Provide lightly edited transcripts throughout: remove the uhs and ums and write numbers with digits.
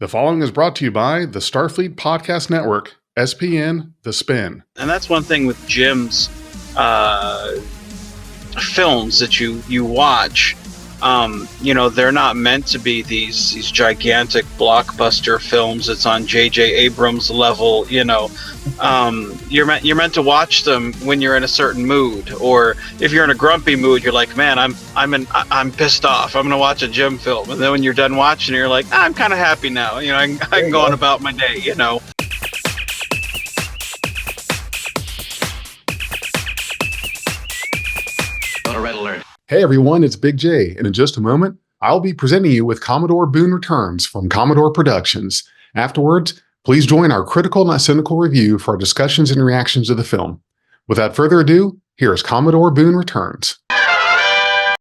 The following is brought to you by the Starfleet Podcast Network, SPN, The Spin. And that's one thing with Jim's films that you watch. They're not meant to be these gigantic blockbuster films. It's on J.J. Abrams level. You're meant to watch them when you're in a certain mood, or if you're in a grumpy mood, you're like, man, I'm pissed off. I'm gonna watch a Jim film, and then when you're done watching it, you're like, I'm kind of happy now. I can go on about my day. Red alert. Hey everyone, it's Big J, and in just a moment, I'll be presenting you with Commodore Boone Returns from Commodore Productions. Afterwards, please join our Critical-not-Cynical review for our discussions and reactions to the film. Without further ado, here's Commodore Boone Returns. I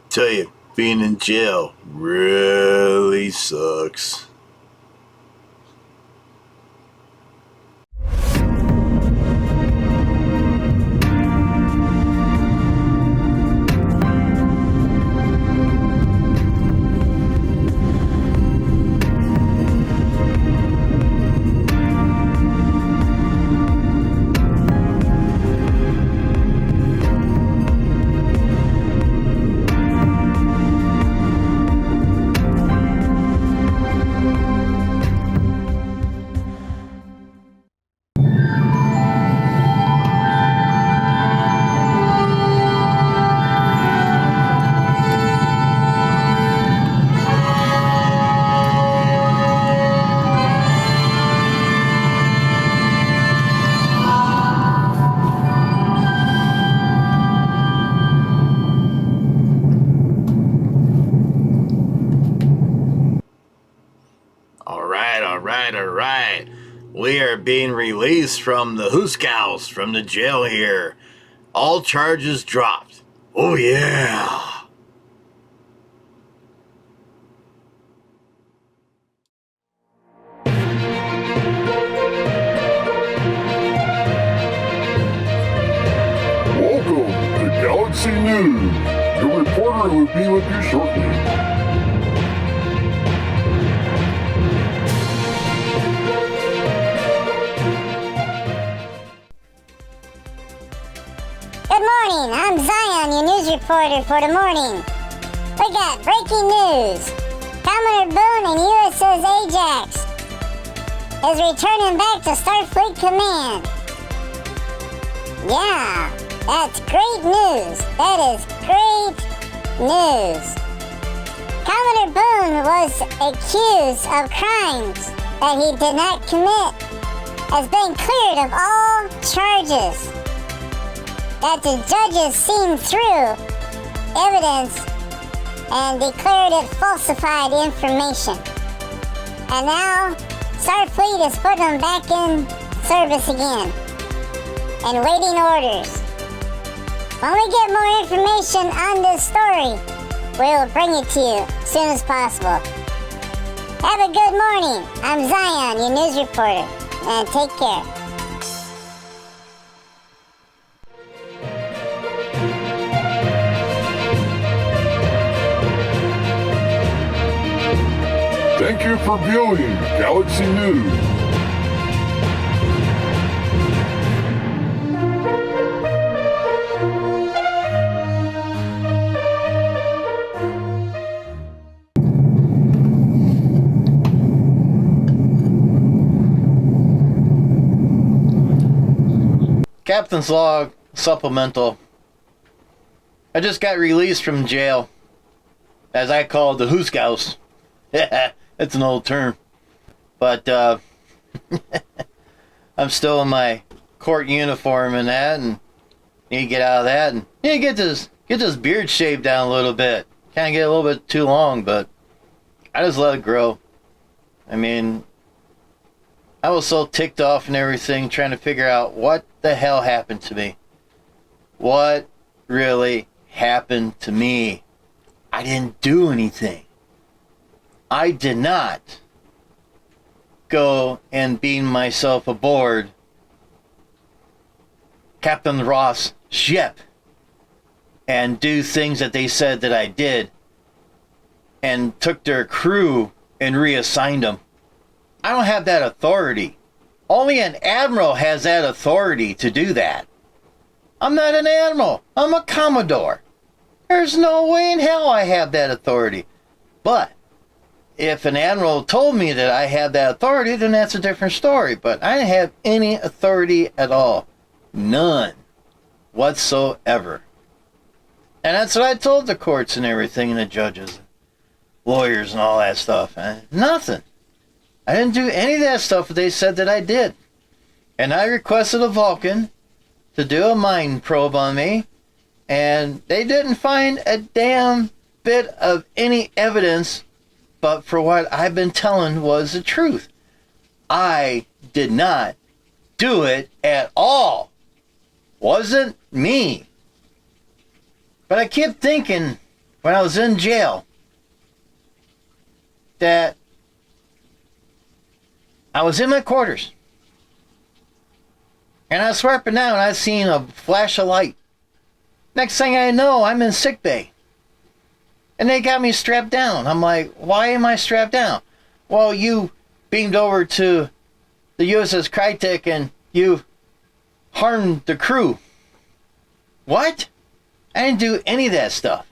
tell you, being in jail really sucks. All right. We are being released from the Hooscouse, from the jail here. All charges dropped. Oh, yeah. Welcome to Galaxy News. Your reporter will be with you shortly. Good morning, I'm Zion, your news reporter for the morning. We got breaking news. Commodore Boone and USS Ajax is returning back to Starfleet Command. Yeah, that's great news. That is great news. Commodore Boone was accused of crimes that he did not commit, has been cleared of all charges. That the judges seen through evidence and declared it falsified information. And now, Starfleet is putting them back in service again and waiting orders. When we get more information on this story, we will bring it to you as soon as possible. Have a good morning. I'm Zion, your news reporter, and take care. Thank you for viewing Galaxy News. Captain's log supplemental. I just got released from jail, as I call it, the Hooscouse. It's an old term, but I'm still in my court uniform and that, and need to get out of that, and need to get this beard shaved down a little bit. Kind of get a little bit too long, but I just let it grow. I mean, I was so ticked off and everything, trying to figure out what the hell happened to me. What really happened to me? I didn't do anything. I did not go and beam myself aboard Captain Ross' ship and do things that they said that I did and took their crew and reassigned them. I don't have that authority. Only an admiral has that authority to do that. I'm not an admiral. I'm a commodore. There's no way in hell I have that authority. But if an admiral told me that I have that authority, then that's a different story. But I didn't have any authority at all. None whatsoever. And that's what I told the courts and everything, and the judges, lawyers and all that stuff. Nothing. I didn't do any of that stuff that they said that I did. And I requested a Vulcan to do a mind probe on me, and they didn't find a damn bit of any evidence, but for what I've been telling was the truth. I did not do it at all. Wasn't me. But I kept thinking when I was in jail that I was in my quarters, and I was sweeping down, and I seen a flash of light. Next thing I know, I'm in sick bay. And they got me strapped down. I'm like, why am I strapped down? Well, you beamed over to the USS Crytek and you harmed the crew. What? I didn't do any of that stuff.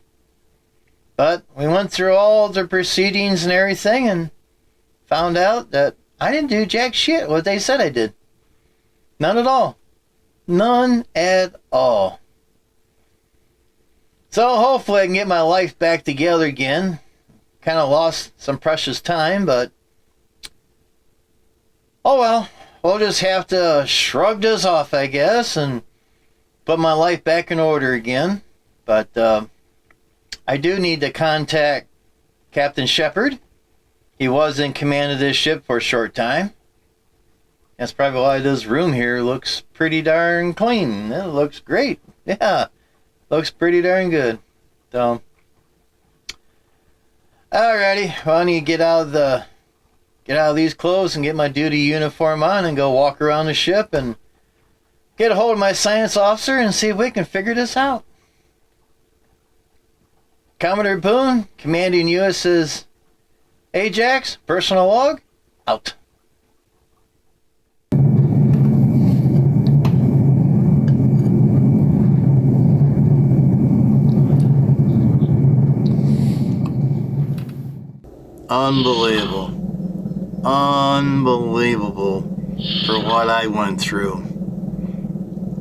But we went through all the proceedings and everything and found out that I didn't do jack shit what they said I did. None at all. None at all. So hopefully I can get my life back together again. Kind of lost some precious time, but oh well. We'll just have to shrug this off, I guess, and put my life back in order again. But I do need to contact Captain Shepard. He was in command of this ship for a short time. That's probably why this room here looks pretty darn clean. It looks great. Yeah, looks pretty darn good. So, alrighty. Well, I need to get out of these clothes and get my duty uniform on and go walk around the ship and get a hold of my science officer and see if we can figure this out. Commodore Boone, commanding USS Ajax, personal log, out. Unbelievable. Unbelievable for what I went through.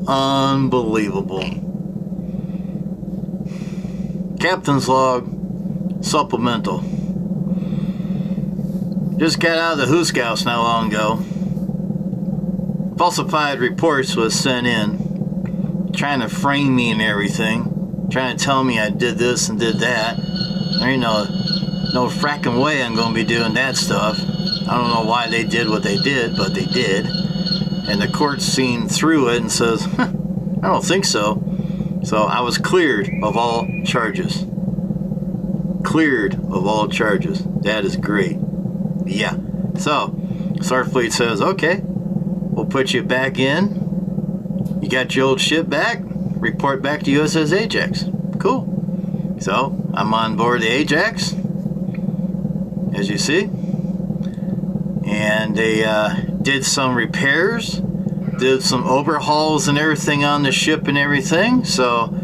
Unbelievable. Captain's log, supplemental. Just got out of the Hooskouse not long ago. Falsified reports was sent in, trying to frame me and everything, trying to tell me I did this and did that. There ain't no fracking way I'm going to be doing that stuff. I don't know why they did what they did, but they did. And the court's seen through it and says, I don't think so. So I was cleared of all charges. Cleared of all charges. That is great. Yeah. So, Starfleet says, okay, we'll put you back in. You got your old ship back. Report back to USS Ajax. Cool. So, I'm on board the Ajax, as you see. And they did some repairs, did some overhauls and everything on the ship and everything. So,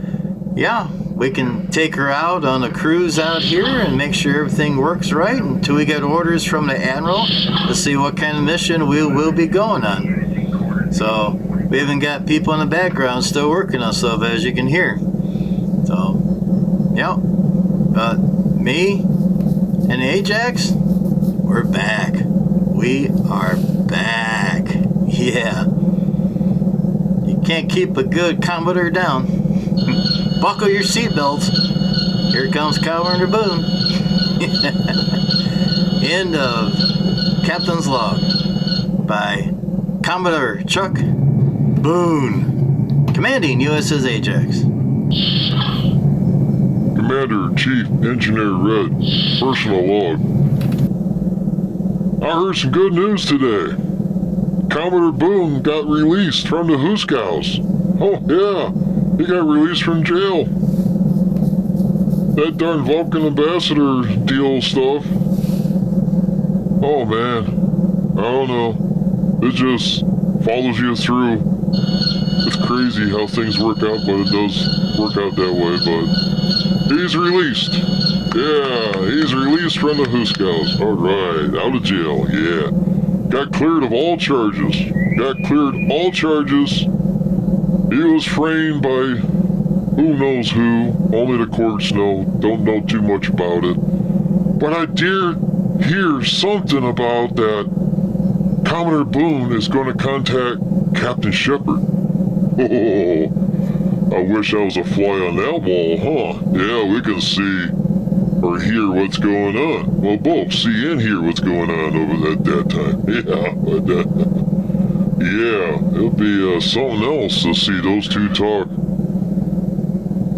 yeah, we can take her out on a cruise out here and make sure everything works right until we get orders from the Admiral to see what kind of mission we will be going on. So, we even got people in the background still working on stuff, as you can hear. So, yeah. But me and Ajax, we're back. We are back. Yeah. You can't keep a good Commodore down. Buckle your seatbelts. Here comes Commodore Boone. End of Captain's Log by Commodore Chuck Boone, commanding USS Ajax. Commander Chief Engineer Red, personal log. I heard some good news today. Commodore Boone got released from the Hooskouse. Oh yeah, he got released from jail. That darn Vulcan ambassador deal stuff. Oh man, I don't know. It just follows you through. It's crazy how things work out, but it does work out that way. But he's released. Yeah, he's released from the Huskows. All right, out of jail. Yeah, got cleared of all charges. Got cleared all charges. He was framed by who knows who. Only the courts know. Don't know too much about it. But I did hear something about that Commodore Boone is going to contact Captain Shepard. Oh, I wish I was a fly on that wall, huh? Yeah, we can see or hear what's going on. Well, both see and hear what's going on over at that time. Yeah, but yeah, it'll be something else to see those two talk.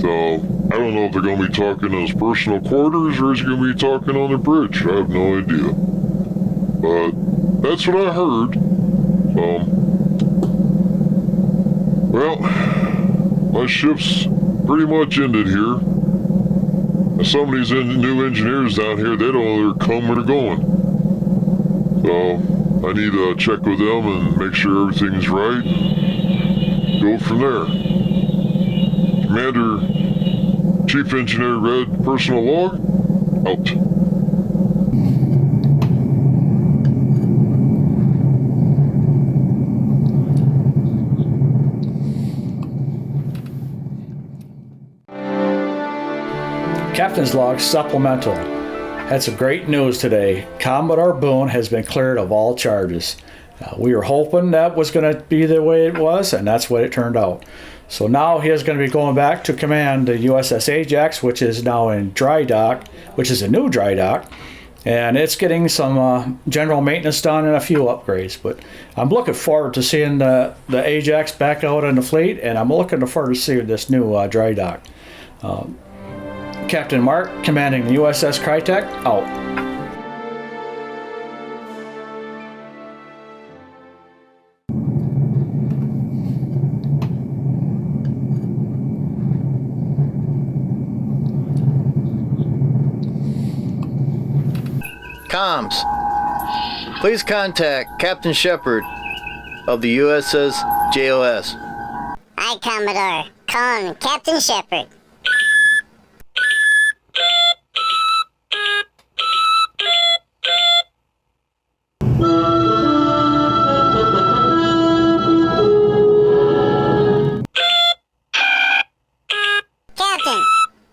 So, I don't know if they're going to be talking in his personal quarters or is he going to be talking on the bridge. I have no idea. But that's what I heard. Well, my ship's pretty much ended here. Some of these new engineers down here, they don't know they're coming or going. So, I need to check with them and make sure everything's right. Go from there. Commander, Chief Engineer Red, personal log, out. Captain's Log Supplemental. Had some great news today. Commodore Boone has been cleared of all charges. We were hoping that was going to be the way it was, and that's what it turned out. So now he is going to be going back to command the USS Ajax, which is now in dry dock, which is a new dry dock, and it's getting some general maintenance done and a few upgrades. But I'm looking forward to seeing the Ajax back out in the fleet, and I'm looking forward to seeing this new dry dock. Captain Mark, commanding the USS Crytek, out. Comms. Please contact Captain Shepard of the USS JOS. Aye, Commodore. Calling Captain Shepard. Captain,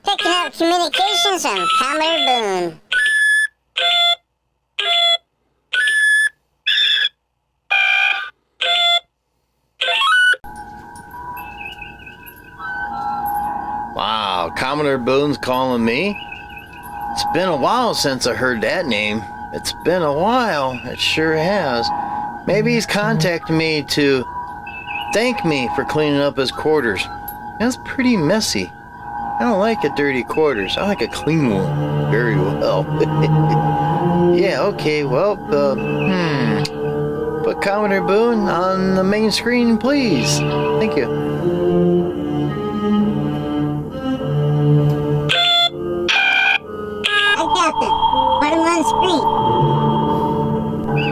picking up communications from Commodore Boone. Wow, Commodore Boone's calling me? It's been a while since I heard that name. It's been a while, it sure has. Maybe he's contacted me to thank me for cleaning up his quarters. That's pretty messy. I don't like a dirty quarters. I like a clean one very well. Yeah, okay, well, put Commodore Boone on the main screen, please. Thank you. Put him on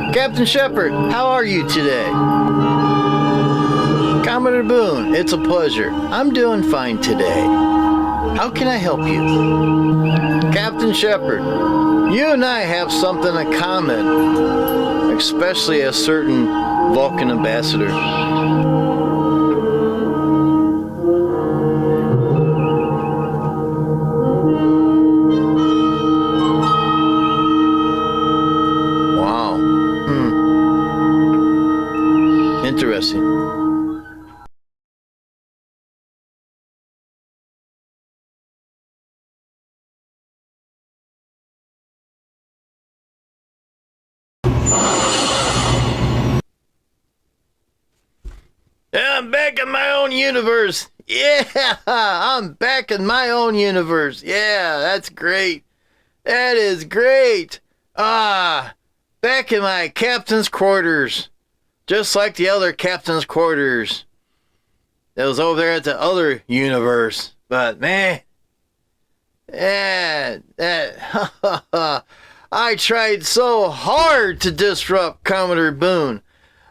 screen. Captain Shepard, how are you today? Commodore Boone, it's a pleasure. I'm doing fine today. How can I help you? Captain Shepard, you and I have something in common, especially a certain Vulcan ambassador. Interesting. I'm back in my own universe. Yeah, I'm back in my own universe. Yeah, that's great. That is great. Back in my captain's quarters. Just like the other captain's quarters. That was over there at the other universe. But man, And I tried so hard to disrupt Commodore Boone.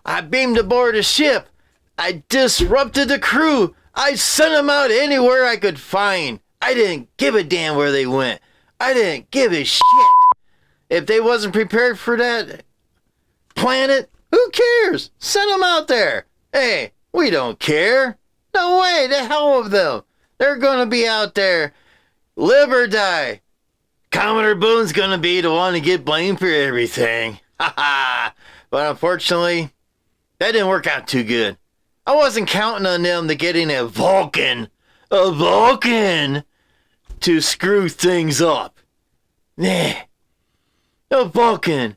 I beamed aboard a ship. I disrupted the crew. I sent them out anywhere I could find. I didn't give a damn where they went. I didn't give a shit. If they wasn't prepared for that planet, who cares? Send them out there. Hey, we don't care. No way, the hell with them. They're gonna be out there. Live or die. Commodore Boone's gonna be the one to get blamed for everything. Ha ha. But unfortunately, that didn't work out too good. I wasn't counting on them to getting a Vulcan to screw things up. Nah. The Vulcan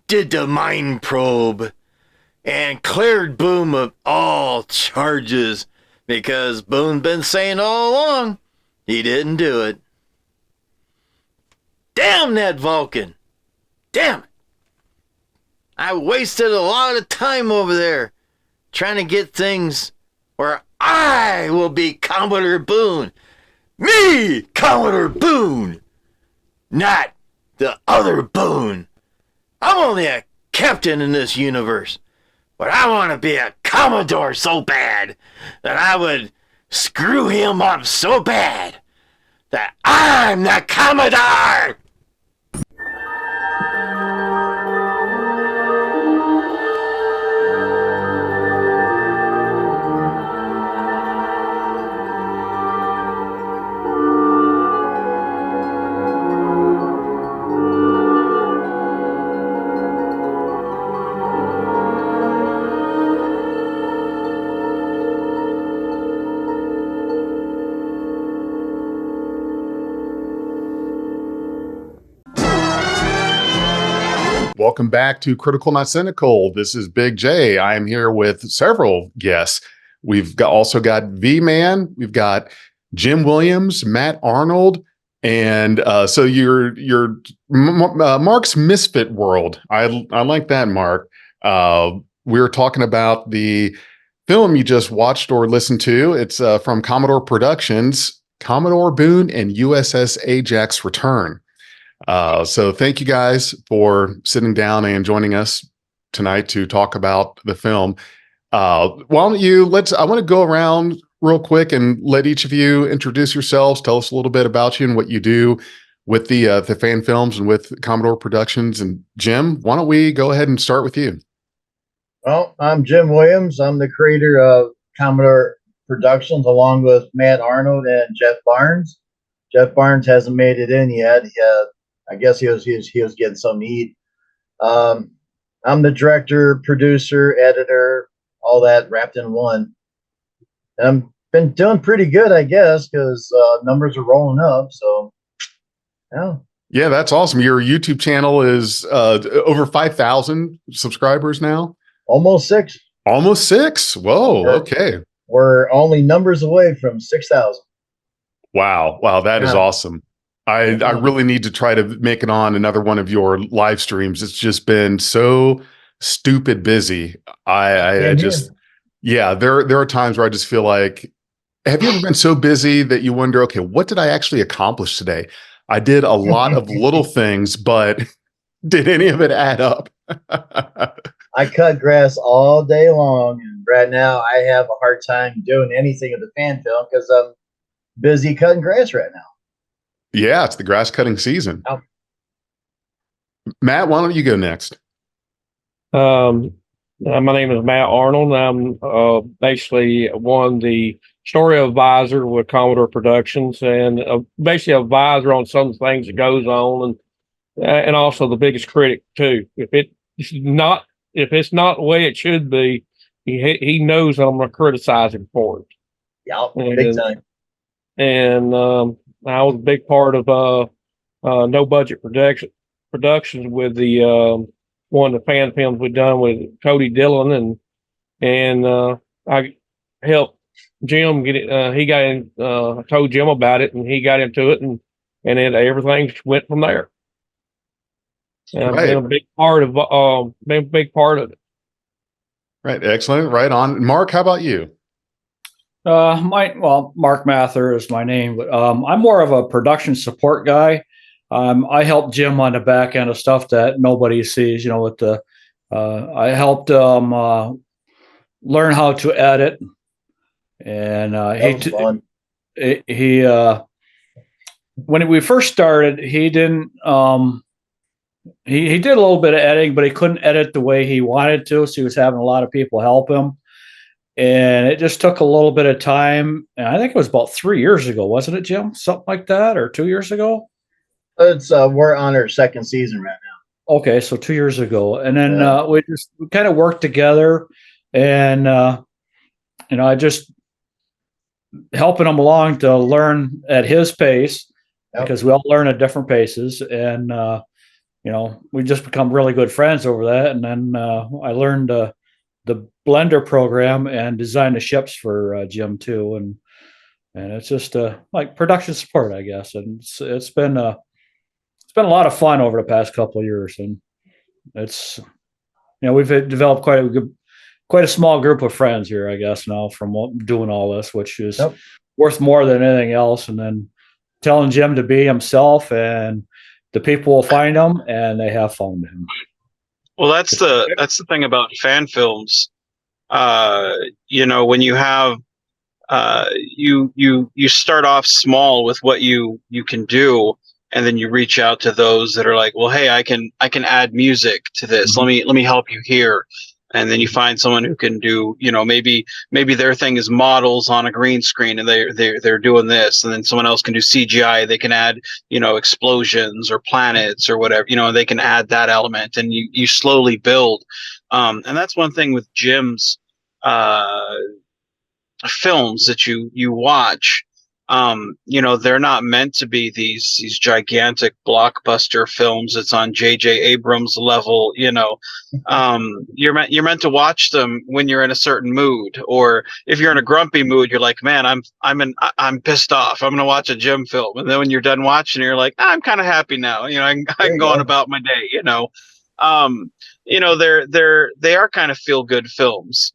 did the mind probe and cleared Boone of all charges because Boone's been saying all along he didn't do it. Damn that Vulcan! Damn it! I wasted a lot of time over there trying to get things where I will be Commodore Boone. Me, Commodore Boone! Not the other Boone. I'm only a captain in this universe, but I want to be a Commodore so bad that I would screw him up so bad that I'm the Commodore! Welcome back to Critical Not Cynical. This is Big J. I am here with several guests. We've also got V-Man, we've got Jim Williams, Matt Arnold, and so you're Mark's Misfit World. I like that, Mark. We were talking about the film you just watched or listened to. It's from Commodore Productions, Commodore Boone and USS Ajax Return. So thank you guys for sitting down and joining us tonight to talk about the film. Why don't you, I want to go around real quick and let each of you introduce yourselves, tell us a little bit about you and what you do with the fan films and with Commodore Productions. And Jim, why don't we go ahead and start with you? Well, I'm Jim Williams. I'm the creator of Commodore Productions along with Matt Arnold and Jeff Barnes. Jeff Barnes hasn't made it in yet. I guess he was getting something to eat. I'm the director, producer, editor, all that wrapped in one. And I've been doing pretty good, I guess, because numbers are rolling up. So, yeah. Yeah, that's awesome. Your YouTube channel is over 5,000 subscribers now. Almost 6. Almost 6. Whoa. Okay. We're only numbers away from 6,000. Wow. That is awesome. I really need to try to make it on another one of your live streams. It's just been so stupid busy. I just, yeah, there are times where I just feel like, have you ever been so busy that you wonder, okay, what did I actually accomplish today? I did a lot of little things, but did any of it add up? I cut grass all day long, and right now I have a hard time doing anything of the fan film because I'm busy cutting grass right now. Yeah, it's the grass cutting season. Oh. Matt, why don't you go next? My name is Matt Arnold. I'm basically the story advisor with Commodore Productions, and basically advisor on some things that goes on, and also the biggest critic too. If it's not the way it should be, he knows I'm going to criticize him for it. Yeah, big time. And I was a big part of No Budget Productions with the one of the fan films we've done with Cody Dillon, and I helped Jim get it. He got in. I told Jim about it, and he got into it, and then everything went from there. And I've been a big part of it. Right, excellent. Right on. Mark, how about you? Mark Mather is my name, but I'm more of a production support guy. I help Jim on the back end of stuff that nobody sees. With the I helped learn how to edit, and That was fun. he when we first started, he didn't. He did a little bit of editing, but he couldn't edit the way he wanted to, so he was having a lot of people help him. And it just took a little bit of time. And I think it was about 3 years ago, wasn't it, Jim? Something like that, or 2 years ago? It's we're on our second season right now. Okay, so 2 years ago. And then we kind of worked together, and I just helping him along to learn at his pace, because we all learn at different paces. And we just become really good friends over that. And then I learned the Blender program and design the ships for Jim too, and it's just like production support, I guess. And it's been a lot of fun over the past couple of years, and it's we've developed quite a small group of friends here, I guess, now from doing all this, which is worth more than anything else. And then telling Jim to be himself, and the people will find him, and they have found him. Well, that's the thing about fan films. When you have you start off small with what you can do, and then you reach out to those that are like, well, hey, I can add music to this. Mm-hmm. Let me help you here. And then you find someone who can do, maybe their thing is models on a green screen, and they're doing this, and then someone else can do CGI. They can add, explosions or planets or whatever, and they can add that element, and you slowly build. And that's one thing with Jim's films that you watch. They're not meant to be these gigantic blockbuster films. It's on J.J. Abrams level. You're meant to watch them when you're in a certain mood, or if you're in a grumpy mood, you're like, man, I'm pissed off. I'm gonna watch a Jim film, and then when you're done watching, you're like, I'm kind of happy now. I can go on about my day. They are kind of feel good films.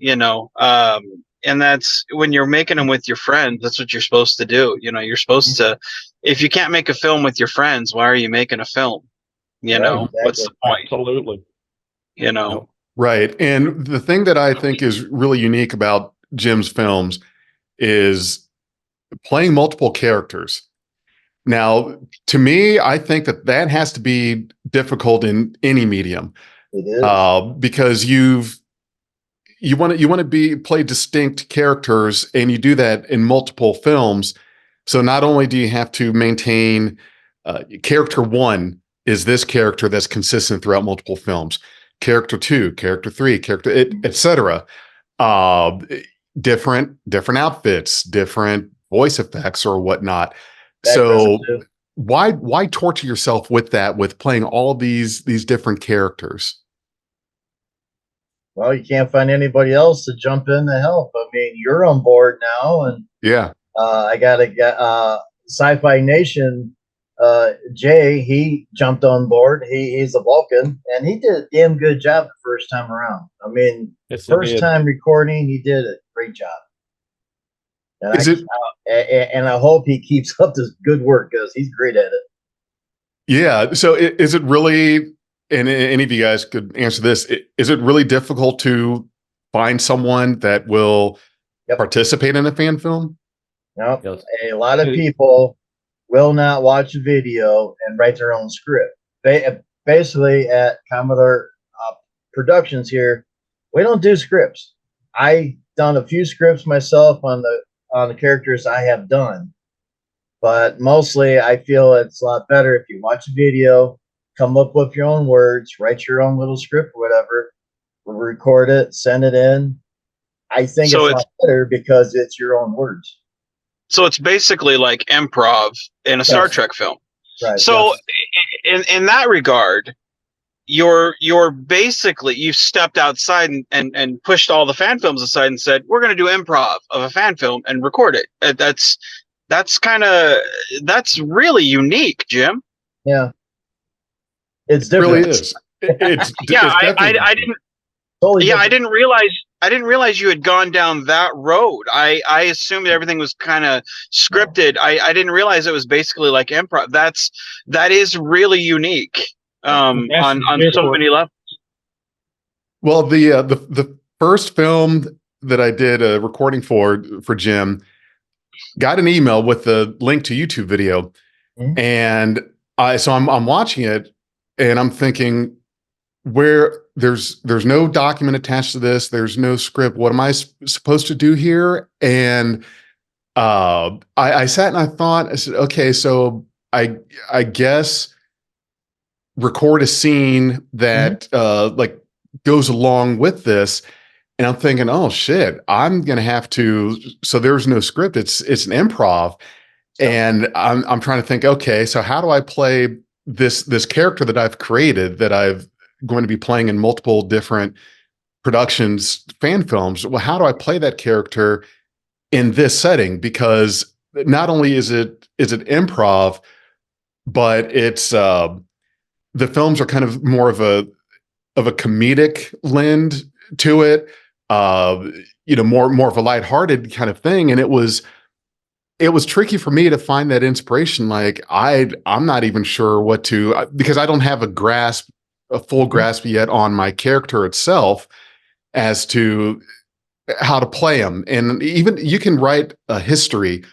And that's when you're making them with your friends. That's what you're supposed to do. You're supposed to, if you can't make a film with your friends, why are you making a film? Exactly. What's the point? Absolutely. Right. And the thing that I think is really unique about Jim's films is playing multiple characters. Now, to me, I think that has to be difficult in any medium. It is. Because you want to play distinct characters, and you do that in multiple films. So not only do you have to maintain character one is this character that's consistent throughout multiple films, character two, character three, etc. Different outfits, different voice effects or whatnot. So why torture yourself with that, with playing all these different characters? Well, you can't find anybody else to jump in to help. I mean, you're on board now, and I got Sci-Fi Nation. Jay, he jumped on board. He's a Vulcan, and he did a damn good job the first time around. I mean, first time recording, he did a great job. And and I hope he keeps up this good work, because he's great at it. Yeah. So is it really? And any of you guys could answer this. Is it really difficult to find someone that will participate in a fan film? No, a lot of people will not watch a video and write their own script. Basically, at Commodore Productions here, we don't do scripts. I done a few scripts myself on the characters I have done, but mostly I feel it's a lot better if you watch a video, come up with your own words, write your own little script, whatever, record it, send it in. I think it's a lot better because it's your own words. So it's basically like improv in a Star Trek film. Right. So in that regard, you're basically, you've stepped outside and pushed all the fan films aside and said, we're going to do improv of a fan film and record it. That's really unique, Jim. Yeah. It's different. It really is. I didn't. Totally I didn't realize didn't realize you had gone down that road. I assumed everything was kind of scripted. I didn't realize it was basically like improv. That is really unique on so many levels. Well, the first film that I did a recording for Jim got an email with the link to YouTube video, and I'm watching it, and I'm thinking, where there's no document attached to this, there's no script. What am I supposed to do here? And I sat and I thought, I said, okay, so I guess record a scene that like goes along with this. And I'm thinking, oh shit, I'm gonna have to. So there's no script. It's an improv, and I'm trying to think. Okay, so how do I play this character that I've created, that I've going to be playing in multiple different productions, fan films? Well, how do I play that character in this setting? Because not only is it improv, but it's the films are kind of more of a comedic lend to it. More of a lighthearted kind of thing. And it was tricky for me to find that inspiration. Like I'm not even sure what to, because I don't have a full grasp yet on my character itself as to how to play him. And even you can write a history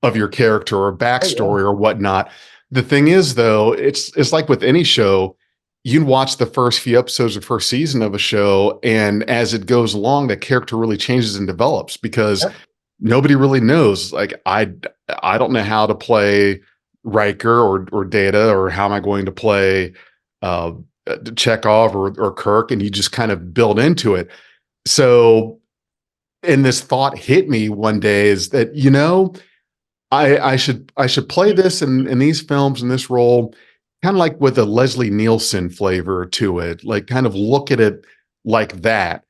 of your character or backstory or whatnot. The thing is, though, it's like with any show. You can watch the first few episodes of first season of a show, and as it goes along, the character really changes and develops, because nobody really knows. Like I don't know how to play Riker or Data, or how am I going to play Chekhov or Kirk, and you just kind of build into it. So, and this thought hit me one day, is that, I should play this in these films, in this role, kind of like with a Leslie Nielsen flavor to it, like kind of look at it like that.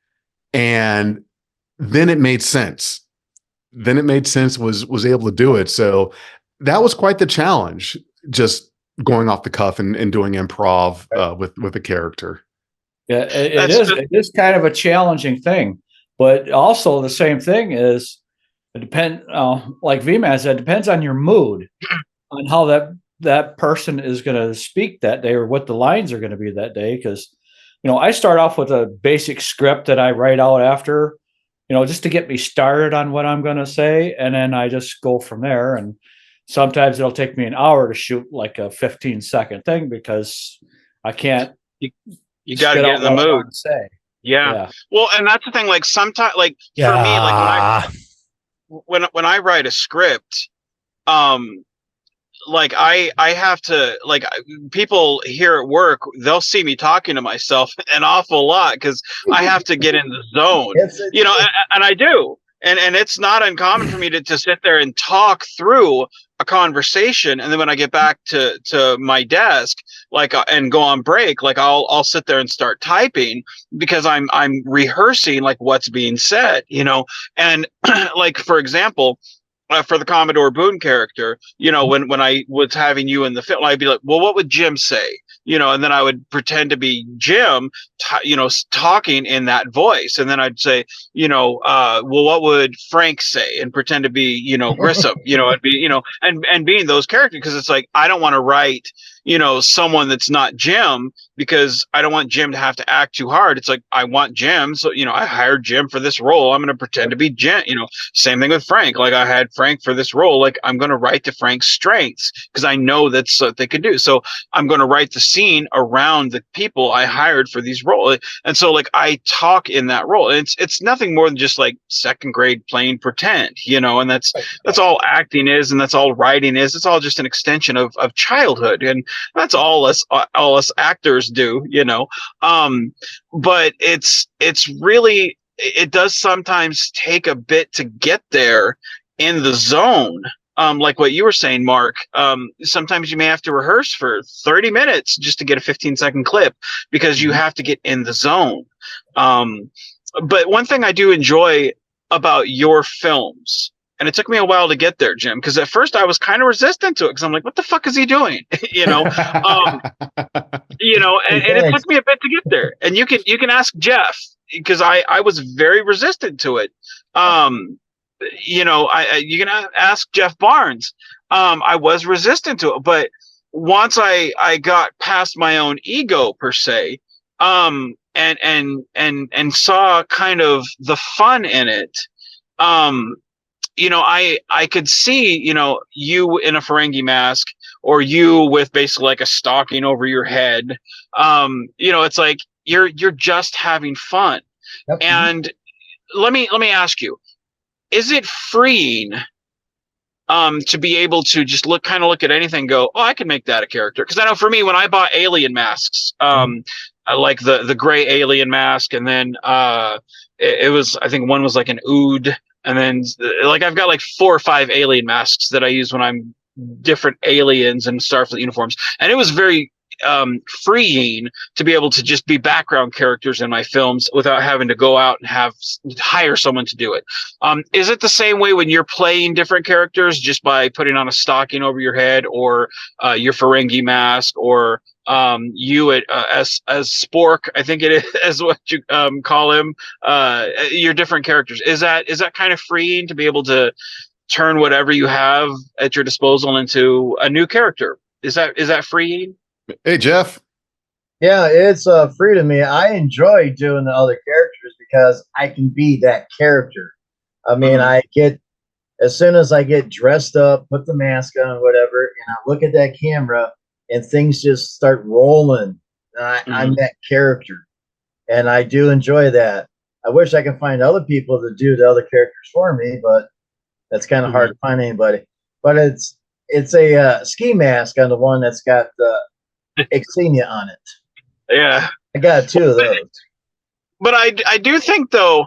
And then it made sense. Was able to do it. So that was quite the challenge, just going off the cuff and doing improv with a character. Yeah, it is kind of a challenging thing, but also the same thing is, it depends, like V-Man said, it depends on your mood, on how that person is going to speak that day, or what the lines are going to be that day. Because, I start off with a basic script that I write out after, just to get me started on what I'm going to say. And then I just go from there. And sometimes it'll take me an hour to shoot like a 15-second thing, because I can't. You got to get in the mood. Say. Yeah. Well, and that's the thing. Like sometimes, like for me, like when I write a script, like I have to, like, people here at work, they'll see me talking to myself an awful lot, because I have to get in the zone, and I do. And it's not uncommon for me to sit there and talk through a conversation, and then when I get back to my desk, like, and go on break, like I'll sit there and start typing, because I'm rehearsing like what's being said, and like, for example, for the Commodore Boone character, when I was having you in the film, I'd be like, well, what would Jim say? And then I would pretend to be Jim, talking in that voice. And then I'd say, well, what would Frank say? And pretend to be, Grissom, it'd be, and being those characters, because it's like, I don't want to write, someone that's not Jim, because I don't want Jim to have to act too hard. It's like, I want Jim. So, I hired Jim for this role. I'm going to pretend to be Jim, same thing with Frank. Like, I had Frank for this role. Like, I'm going to write to Frank's strengths, because I know that's what they could do. So I'm going to write the scene around the people I hired for these roles. And so, like, I talk in that role. And it's nothing more than just like second grade playing pretend, and that's all acting is. And that's all writing is. It's all just an extension of childhood. And that's all us actors do, but it's really, it does sometimes take a bit to get there in the zone. Like what you were saying, Mark, sometimes you may have to rehearse for 30 minutes just to get a 15-second clip, because you have to get in the zone. But one thing I do enjoy about your films, and it took me a while to get there, Jim, because at first I was kind of resistant to it, because I'm like, what the fuck is he doing? And it took me a bit to get there. And you can ask Jeff, because I was very resistant to it. You can ask Jeff Barnes. I was resistant to it, but once I got past my own ego per se, and saw kind of the fun in it, I could see, you in a Ferengi mask, or you with basically like a stocking over your head. It's like you're just having fun. Yep. And let me ask you, is it freeing to be able to just look at anything and go, oh, I can make that a character? Because I know for me, when I bought alien masks, I like the gray alien mask, and then it was, I think one was like an ood, and then like I've got like 4 or 5 alien masks that I use when I'm different aliens and Starfleet uniforms, and it was very freeing to be able to just be background characters in my films without having to go out and hire someone to do it. Is it the same way when you're playing different characters, just by putting on a stocking over your head, or your Ferengi mask, or you as Spork, I think it is what you call him, your different characters? Is that kind of freeing to be able to turn whatever you have at your disposal into a new character? Is that freeing? Hey, Jeff. Yeah, it's free to me. I enjoy doing the other characters because I can be that character. I mean, I get, as soon as I get dressed up, put the mask on, whatever, and I look at that camera and things just start rolling. I'm that character, and I do enjoy that. I wish I could find other people to do the other characters for me, but that's kind of hard to find anybody. But it's a ski mask on the one that's got the Xenia on it. Yeah, I got 2 of those. But I do think, though,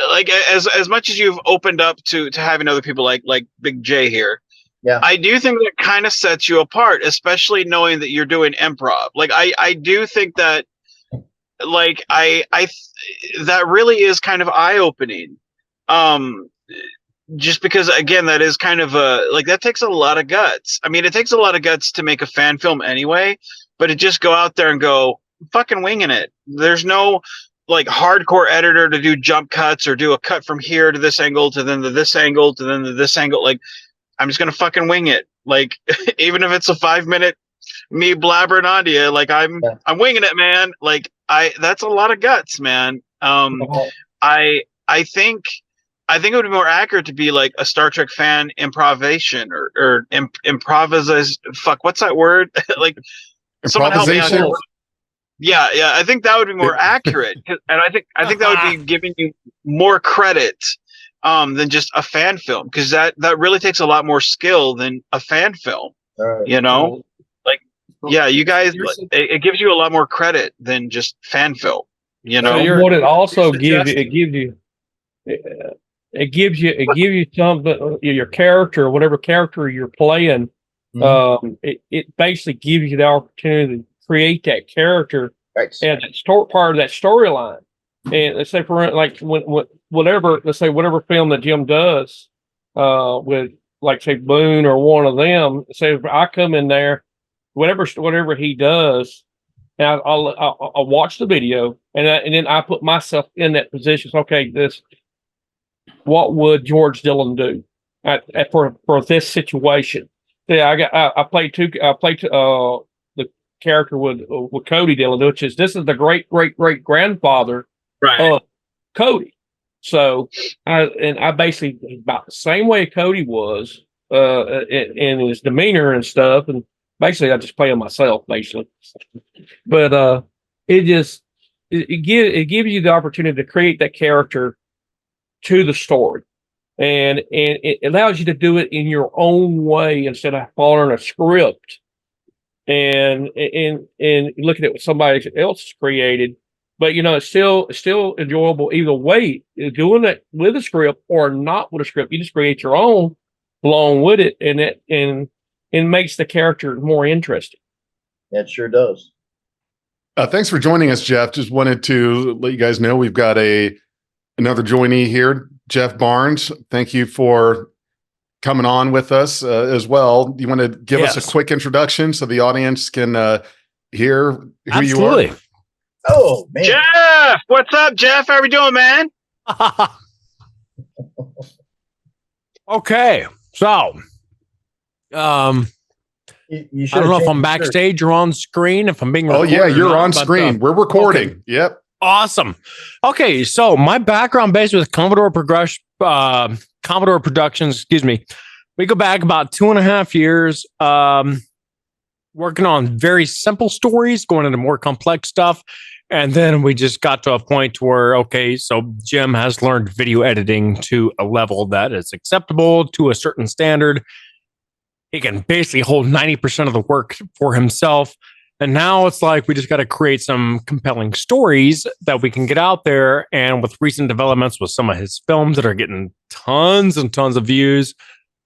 like as much as you've opened up to having other people like Big J here, yeah, I do think that kind of sets you apart, especially knowing that you're doing improv. Like I do think that, like that really is kind of eye-opening. Just because, again, that is kind of that takes a lot of guts. I mean, it takes a lot of guts to make a fan film anyway, but to just go out there and go fucking winging it. There's no like hardcore editor to do jump cuts or do a cut from here to this angle to then to this angle to then to this angle. Like, I'm just going to fucking wing it. Like, even if it's a 5-minute me blabbering on to you, like I'm winging it, man. Like that's a lot of guts, man. I think it would be more accurate to be like a Star Trek fan improvisation or improvisation. Fuck, what's that word? Like, someone help me out here. Yeah. I think that would be more accurate, and I think that would be giving you more credit than just a fan film, because that really takes a lot more skill than a fan film. You know, like, yeah, you guys, it gives you a lot more credit than just fan film. You know, so what it also gives you, it gives you something, your character, whatever character you're playing. It basically gives you the opportunity to create that character and part of that storyline. And let's say for like whatever film that Jim does with, like, say Boone or one of them, say if I come in there, whatever he does, and I'll watch the video, and then I put myself in that position. Okay, what would George Dillon do for this situation? Yeah, I played the character with Cody Dillon, which is this is the great grandfather of Cody. So I basically about the same way Cody was in his demeanor and stuff, and basically I just play him myself basically. But it gives you the opportunity to create that character to the story, and it allows you to do it in your own way instead of following a script and looking at what somebody else created. But it's still enjoyable either way, doing it with a script or not with a script. You just create your own along with it, and it makes the character more interesting. It sure does. Thanks for joining us, Jeff. Just wanted to let you guys know we've got another joinee here, Jeff Barnes. Thank you for coming on with us as well. Do you want to give us a quick introduction so the audience can hear who you are? Oh man, Jeff, what's up, Jeff? How we doing, man? Okay, so you I should. don't know if I'm backstage or on screen. If I'm being Oh recorded, yeah, or you're not, on but, screen. We're recording. okay. Yep. Awesome. Okay, so my background base with Commodore Productions. Excuse me. We go back about 2.5 years. Working on very simple stories, going into more complex stuff. And then we just got to a point where, okay, so Jim has learned video editing to a level that is acceptable to a certain standard. He can basically hold 90% of the work for himself. And now it's like we just got to create some compelling stories that we can get out there. And with recent developments with some of his films that are getting tons and tons of views,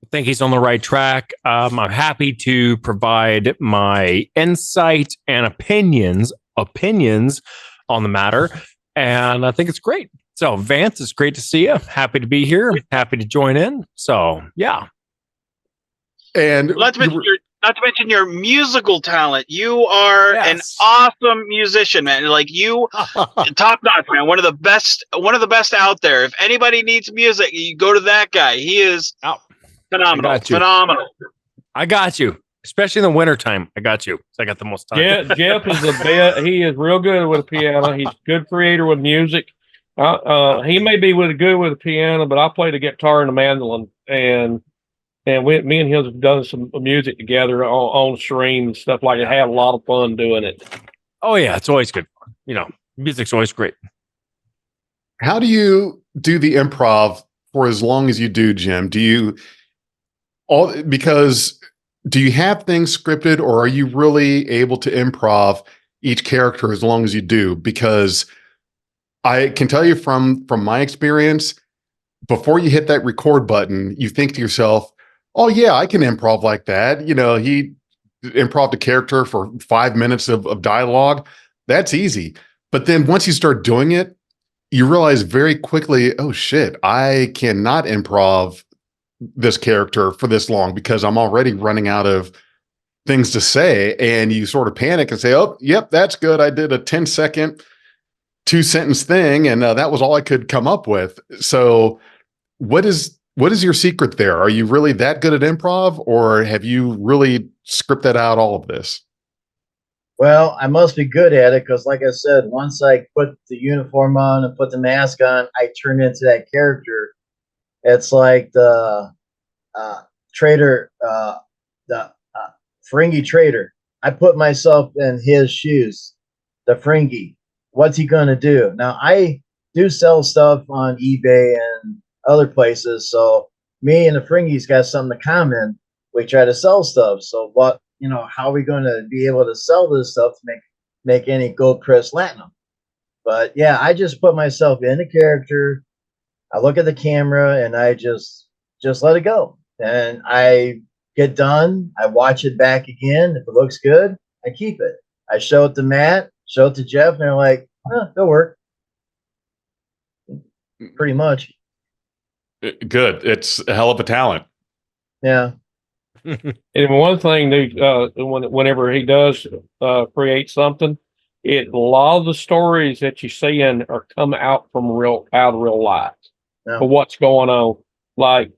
I think he's on the right track. I'm happy to provide my insight and opinions on the matter. And I think it's great. So Vance, it's great to see you. Happy to be here. Happy to join in. So yeah. And Not to mention your musical talent. You are an Yes. awesome musician, man. Like you, top notch, man. One of the best out there. If anybody needs music, you go to that guy. He is phenomenal. Phenomenal. I got you. Especially in the wintertime. I got you. I got the most time. Yeah, Jeff is the best. He is real good with a piano. He's a good creator with music. He may be good with a piano, but I play the guitar and the mandolin, and me and him have done some music together on stream and stuff like that. Had a lot of fun doing it. Oh yeah, it's always good fun. Music's always great. how do you do the improv for as long as you do, Jim? Do you have things scripted, or are you really able to improv each character as long as you do? Because I can tell you from my experience, before you hit that record button, you think to yourself, oh yeah, I can improv like that. He improv a character for 5 minutes of dialogue. That's easy. But then once you start doing it, you realize very quickly, oh shit, I cannot improv this character for this long because I'm already running out of things to say. And you sort of panic and say, oh, yep, that's good. I did a 10-second 2-sentence thing, and that was all I could come up with. So what is your secret there? Are you really that good at improv, or have you really scripted out all of this? Well, I must be good at it because, like I said, once I put the uniform on and put the mask on, I turn into that character. It's like the trader, the Ferengi trader. I put myself in his shoes. The Ferengi. What's he gonna do? Now I do sell stuff on eBay and other places, so me and the Ferengi's got something in common. We try to sell stuff. So how are we going to be able to sell this stuff to make any gold press platinum? But yeah, I just put myself in the character. I look at the camera and I just let it go. And I get done. I watch it back again. If it looks good, I keep it. I show it to Matt, show it to Jeff, and they're like, it'll work. Pretty much. Good. It's a hell of a talent. Yeah. And one thing, whenever he does create something, a lot of the stories that you see in are come out of real life. Yeah. For what's going on, like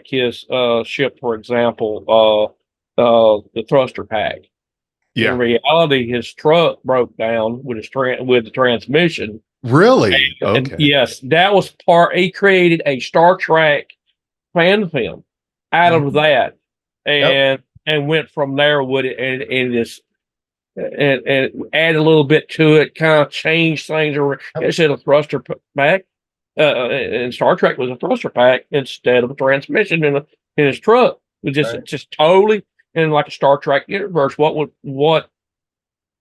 his ship, for example, the thruster pack. Yeah. In reality, his truck broke down with the transmission. Really? And Okay. yes, that was part. He created a Star Trek fan film out of that, and went from there with it, and add a little bit to it, kind of change things. Instead of thruster pack, and Star Trek was a thruster pack instead of a transmission in his truck. It was just totally in like a Star Trek universe. What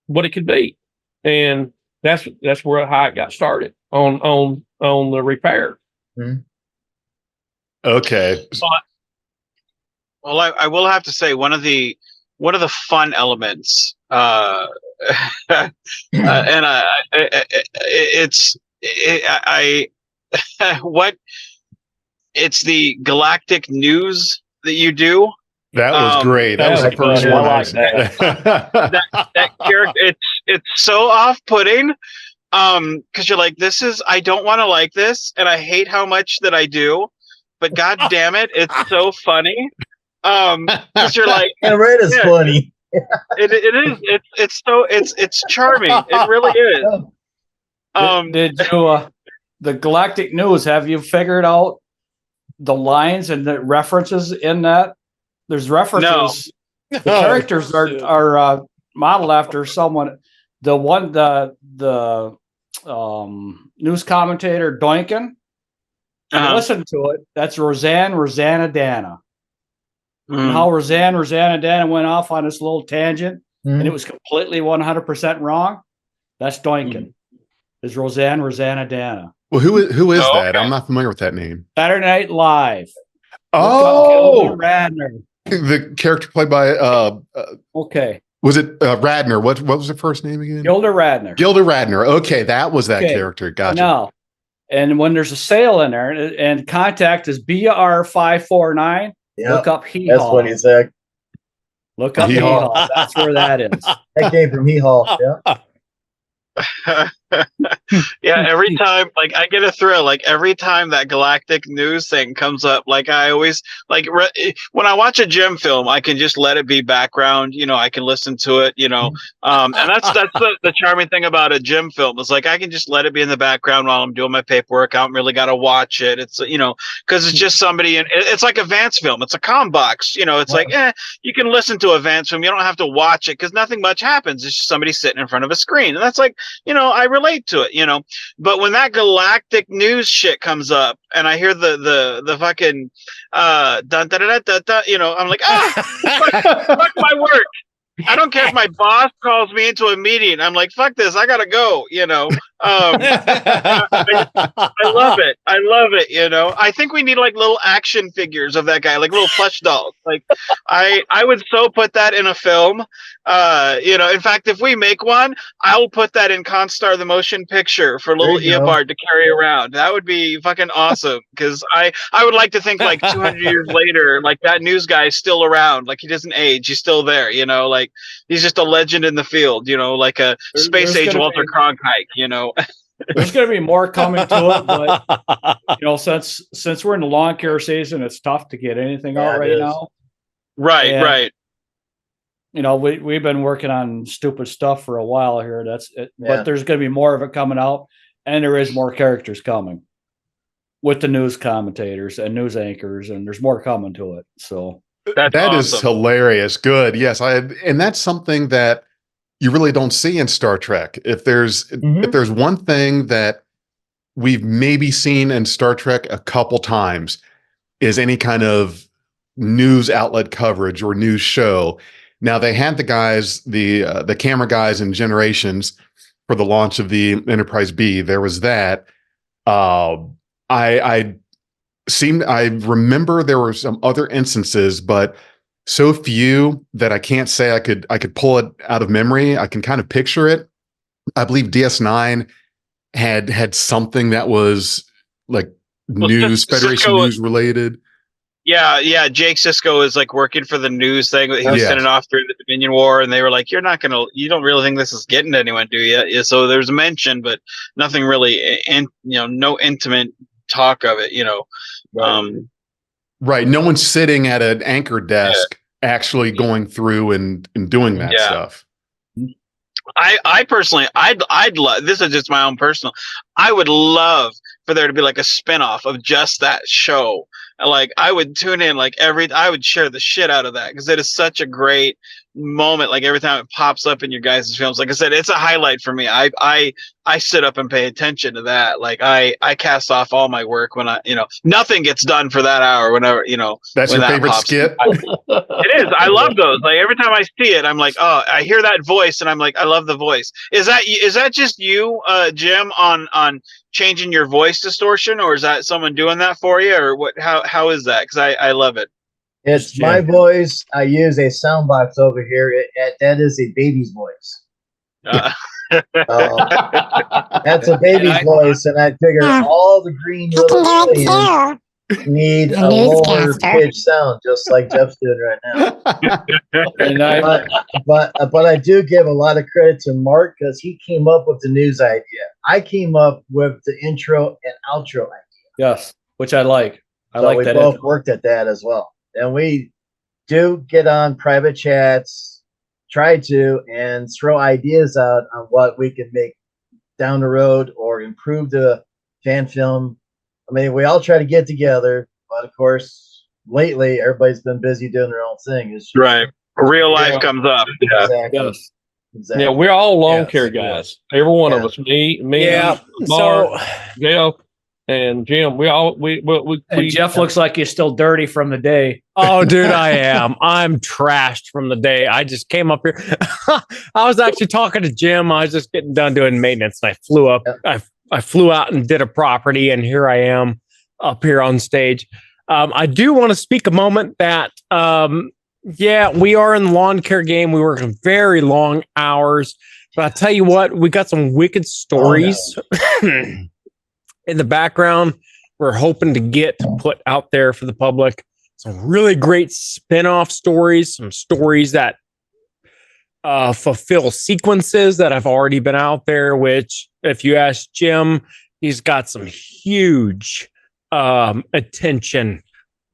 it could be, and that's how it got started on the repair. Mm-hmm. Okay. Well, I will have to say one of the fun elements, it's the galactic news that you do. That was great. That was the first funny. one. I like that. That character, it's so off-putting. Because you're like, I don't want to like this, and I hate how much that I do, but god damn it, it's so funny. Because you're like, And Red is funny. it is. It's charming. It really is. Did you the Galactic News? Have you figured out the lines and the references in that? There's references. No. The characters are modeled after someone. The news commentator Doinkin. Listen to it. That's Rosanna Dana. And how Rosanna Dana went off on this little tangent, and it was completely 100% wrong. That's Doinkin. Is Rosanna Dana. Well, who is that? I'm not familiar with that name. Saturday Night Live. Oh, Radner. The character played by okay. Was it Radner? What was her first name again? Gilda Radner. Gilda Radner. Okay, that was that character. Gotcha. Now, and when there's a sale in there, and contact is BR549. Yeah, look up Hee That's Haw. what he said. Look up Hee Haw. That's where that is. That came from Hee Haw. Yeah. Yeah, every time, like, I get a thrill, like, every time that Galactic News thing comes up, like, I always, like, when I watch a Jim film, I can just let it be background, I can listen to it, and that's the charming thing about a Jim film, is like, I can just let it be in the background while I'm doing my paperwork. I don't really got to watch it. It's, because it's just somebody, and it's like a Vance film. It's a comm box, it's like, you can listen to a Vance film. You don't have to watch it because nothing much happens. It's just somebody sitting in front of a screen. And that's like, I relate to it, but when that Galactic News shit comes up and I hear the fucking dun, da, da, da, da, I'm like, fuck my work. I don't care if my boss calls me into a meeting. I'm like, fuck this. I gotta go. I love it. I love it. I think we need like little action figures of that guy, like little plush dolls. Like I would so put that in a film. In fact, if we make one, I'll put that in Constar the motion picture for little Eobard to carry around. That would be fucking awesome. Because I would like to think like 200 years later, like that news guy is still around. Like he doesn't age. He's still there. Like he's just a legend in the field. Like a space age Walter Cronkite. There's going to be more coming to it, but since we're in the lawn care season, it's tough to get anything out right now. Right, and, right. We've been working on stupid stuff for a while here. That's it, but there's going to be more of it coming out, and there is more characters coming with the news commentators and news anchors, and there's more coming to it. So that awesome. Is hilarious. Good, yes, and that's something that you really don't see in Star Trek. If there's one thing that we've maybe seen in Star Trek a couple times is any kind of news outlet coverage or news show. Now they had the guys, the camera guys in Generations for the launch of the Enterprise B. There was that. I remember there were some other instances, but so few that I can't say I could pull it out of memory. I can kind of picture it. I believe DS9 had something that was like news, Federation news related. Yeah. Jake Sisko is like working for the news thing. He was sending off during the Dominion War, and they were like, you don't really think this is getting to anyone, do you? Yeah, so there's a mention, but nothing really, no intimate talk of it, Right. No one's sitting at an anchor desk actually going through and doing that stuff. I personally, I'd love, this is just my own personal, I would love for there to be like a spinoff of just that show. Like I would tune in I would share the shit out of that because it is such a great moment. Like every time it pops up in your guys' films, like I said, it's a highlight for me. I sit up and pay attention to that. Like I cast off all my work when nothing gets done for that hour. Whenever that's your favorite skit. It is. I love those. Like every time I see it, I'm like, oh, I hear that voice, and I'm like, I love the voice. Is that just you, Jim, on changing your voice distortion, or is that someone doing that for you, or what? How is that? Because I love it. It's my voice. I use a sound box over here. That is a baby's voice. That's a baby's voice, and I figure all the green little aliens need The a lower newscaster. pitch sound, just like Jeff's doing right now. And I, But I do give a lot of credit to Mark because he came up with the news idea. I came up with the intro and outro idea. yes, which I like. I So like we that. both worked at that as well. And we do get on private chats, try to, and throw ideas out on what we can make down the road or improve the fan film. I mean, we all try to get together, but of course, lately everybody's been busy doing their own thing. It's just, Right. Real life comes up. Yeah. exactly. Yes. Exactly. Yeah, we're all lawn Yes, care it guys. Every one of Yeah. us. Me, Yeah. Mark, So Jeff, and Jim. And Jeff looks like he's still dirty from the day. oh, dude, I am. I'm trashed from the day I just came up here. I was actually talking to Jim. I was just getting done doing maintenance, and I flew up. Yep. I flew out and did a property, and here I am up here on stage. I do want to speak a moment that, yeah, we are in the lawn care game. We work very long hours, but I tell you what, we got some wicked stories in the background. We're hoping to get put out there for the public. Some really great spin-off stories, some stories that fulfill sequences that have already been out there, which if you ask Jim, he's got some huge attention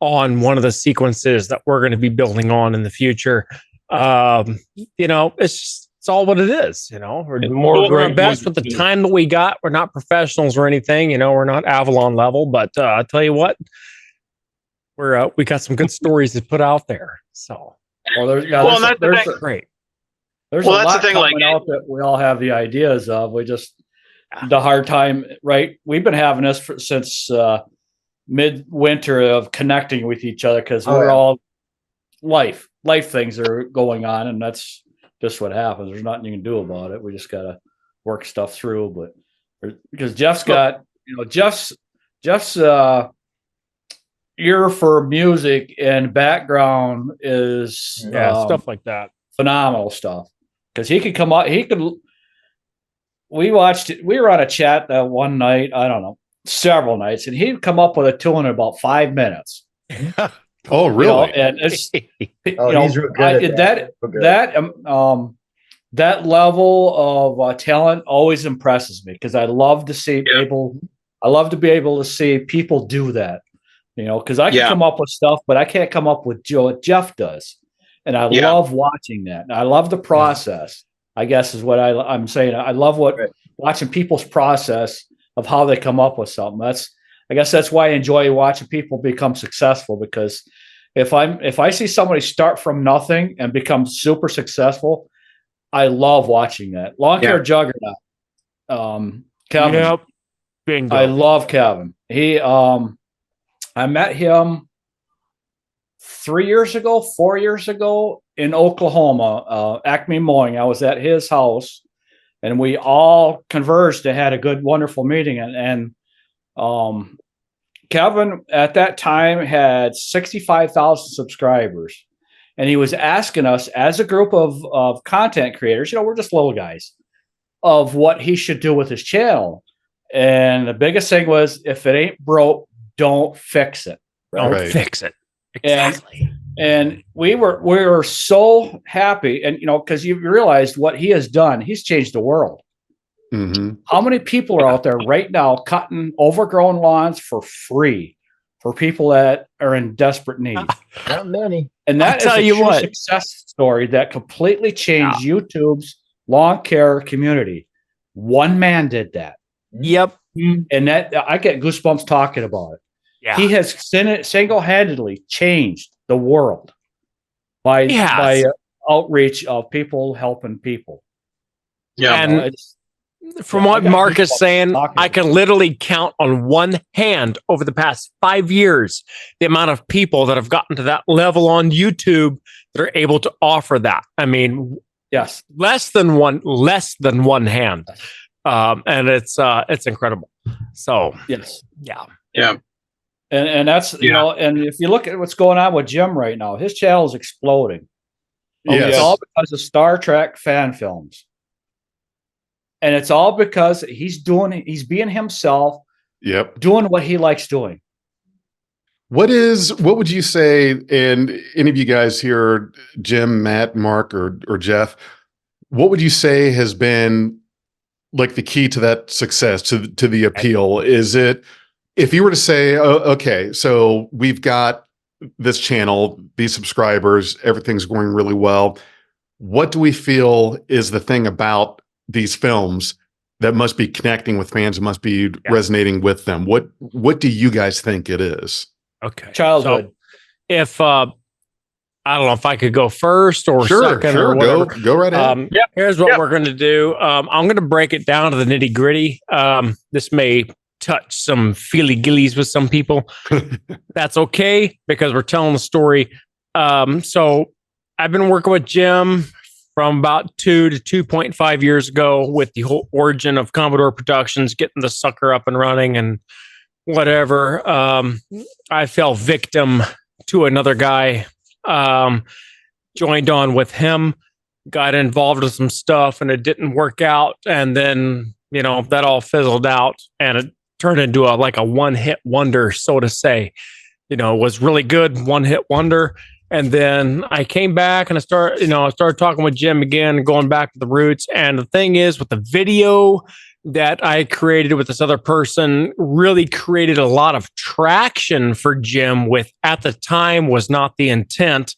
on one of the sequences that we're going to be building on in the future. It's all what it is. We're doing our best with the time that we got. We're not professionals or anything. We're not Avalon level, but I tell you what, we got some good stories to put out there. So, Well, that's the thing. great. There's Well, a that's lot the thing, coming like- out that we all have the ideas of. We just the hard time, right? We've been having this since midwinter of connecting with each other because we're all life things are going on, and that's just what happens. There's nothing you can do about it. We just gotta work stuff through. But because Jeff's got, Jeff's ear for music and background is Stuff like that. phenomenal stuff. Because he could come out, we watched it. We were on a chat that one night. I don't know, several nights, and he'd come up with a tune in about 5 minutes. Oh, really? And it's He's real good at that. That level of talent always impresses me because I love to see people. I love to be able to see people do that. Because I can come up with stuff, but I can't come up with what Jeff does, and I love watching that. And I love the process. I guess is what I'm saying. I love watching people's process of how they come up with something. I guess that's why I enjoy watching people become successful, because if I see somebody start from nothing and become super successel, I love watching that. Lawn care juggernaut. Kevin. Yep. Bingo. I love Kevin. I met him 4 years ago in Oklahoma, Acme Mowing. I was at his house, and we all converged and had a good, wonderful meeting. And Kevin at that time had 65,000 subscribers, and he was asking us as a group of content creators, we're just little guys, of what he should do with his channel. And the biggest thing was, if it ain't broke, don't fix it. Don't fix it. Exactly. And we were so happy, and because you realized what he has done. He's changed the world. Mm-hmm. How many people are out there right now cutting overgrown lawns for free for people that are in desperate need? Not many. And that is I'll tell a you true what. success story that completely changed YouTube's lawn care community. One man did that. Yep. And that I get goosebumps talking about it. Yeah. He has single-handedly changed the world by outreach of people helping people. Yeah. And from what Mark is saying, I can literally count on one hand over the past 5 years the amount of people that have gotten to that level on YouTube that are able to offer that. I mean, yes, less than one hand, and it's incredible. So yes, yeah. And that's and if you look at what's going on with Jim right now, his channel is exploding. It's all because of Star Trek fan films. And it's all because he's being himself, Yep. doing what he likes doing. What would you say, and any of you guys here, Jim, Matt, Mark, or Jeff, what would you say has been like the key to that success, to the appeal? Is it, if you were to say, oh, okay, so we've got this channel, these subscribers, everything's going really well, what do we feel is the thing about these films that must be connecting with fans, must be resonating with them? What do you guys think it is? Okay. Childhood. So if I don't know if I could go first or second or whatever. Go right ahead. Here's what we're going to do. I'm going to break it down to the nitty gritty. This may touch some feely gillies with some people. That's okay, because we're telling the story. So I've been working with Jim from about 2 to 2.5 years ago with the whole origin of Commodore Productions, getting the sucker up and running and whatever. I fell victim to another guy, joined on with him, got involved with some stuff, and it didn't work out. And then, that all fizzled out, and it turned into a one-hit wonder, so to say. It was really good, one-hit wonder. And then I came back and I started talking with Jim again, going back to the roots. And the thing is, with the video that I created with this other person, really created a lot of traction for Jim, with, at the time, was not the intent,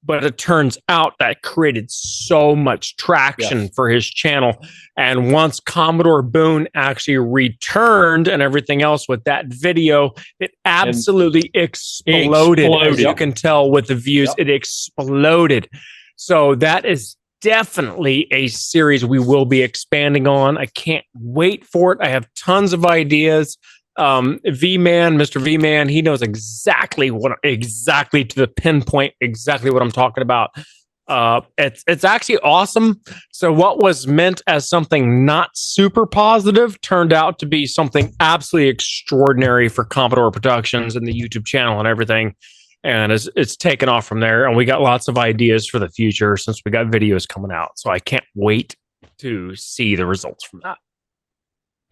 but it turns out that created so much traction for his channel. And once Commodore Boone actually returned and everything else with that video, it absolutely exploded. As you can tell with the views, it exploded. So that is definitely a series we will be expanding on. I can't wait for it. I have tons of ideas. Mr. V-Man, he knows exactly to the pinpoint, exactly what I'm talking about. It's actually awesome. So what was meant as something not super positive turned out to be something absolutely extraordinary for Commodore Productions and the YouTube channel and everything. And it's taken off from there. And we got lots of ideas for the future since we got videos coming out. So I can't wait to see the results from that.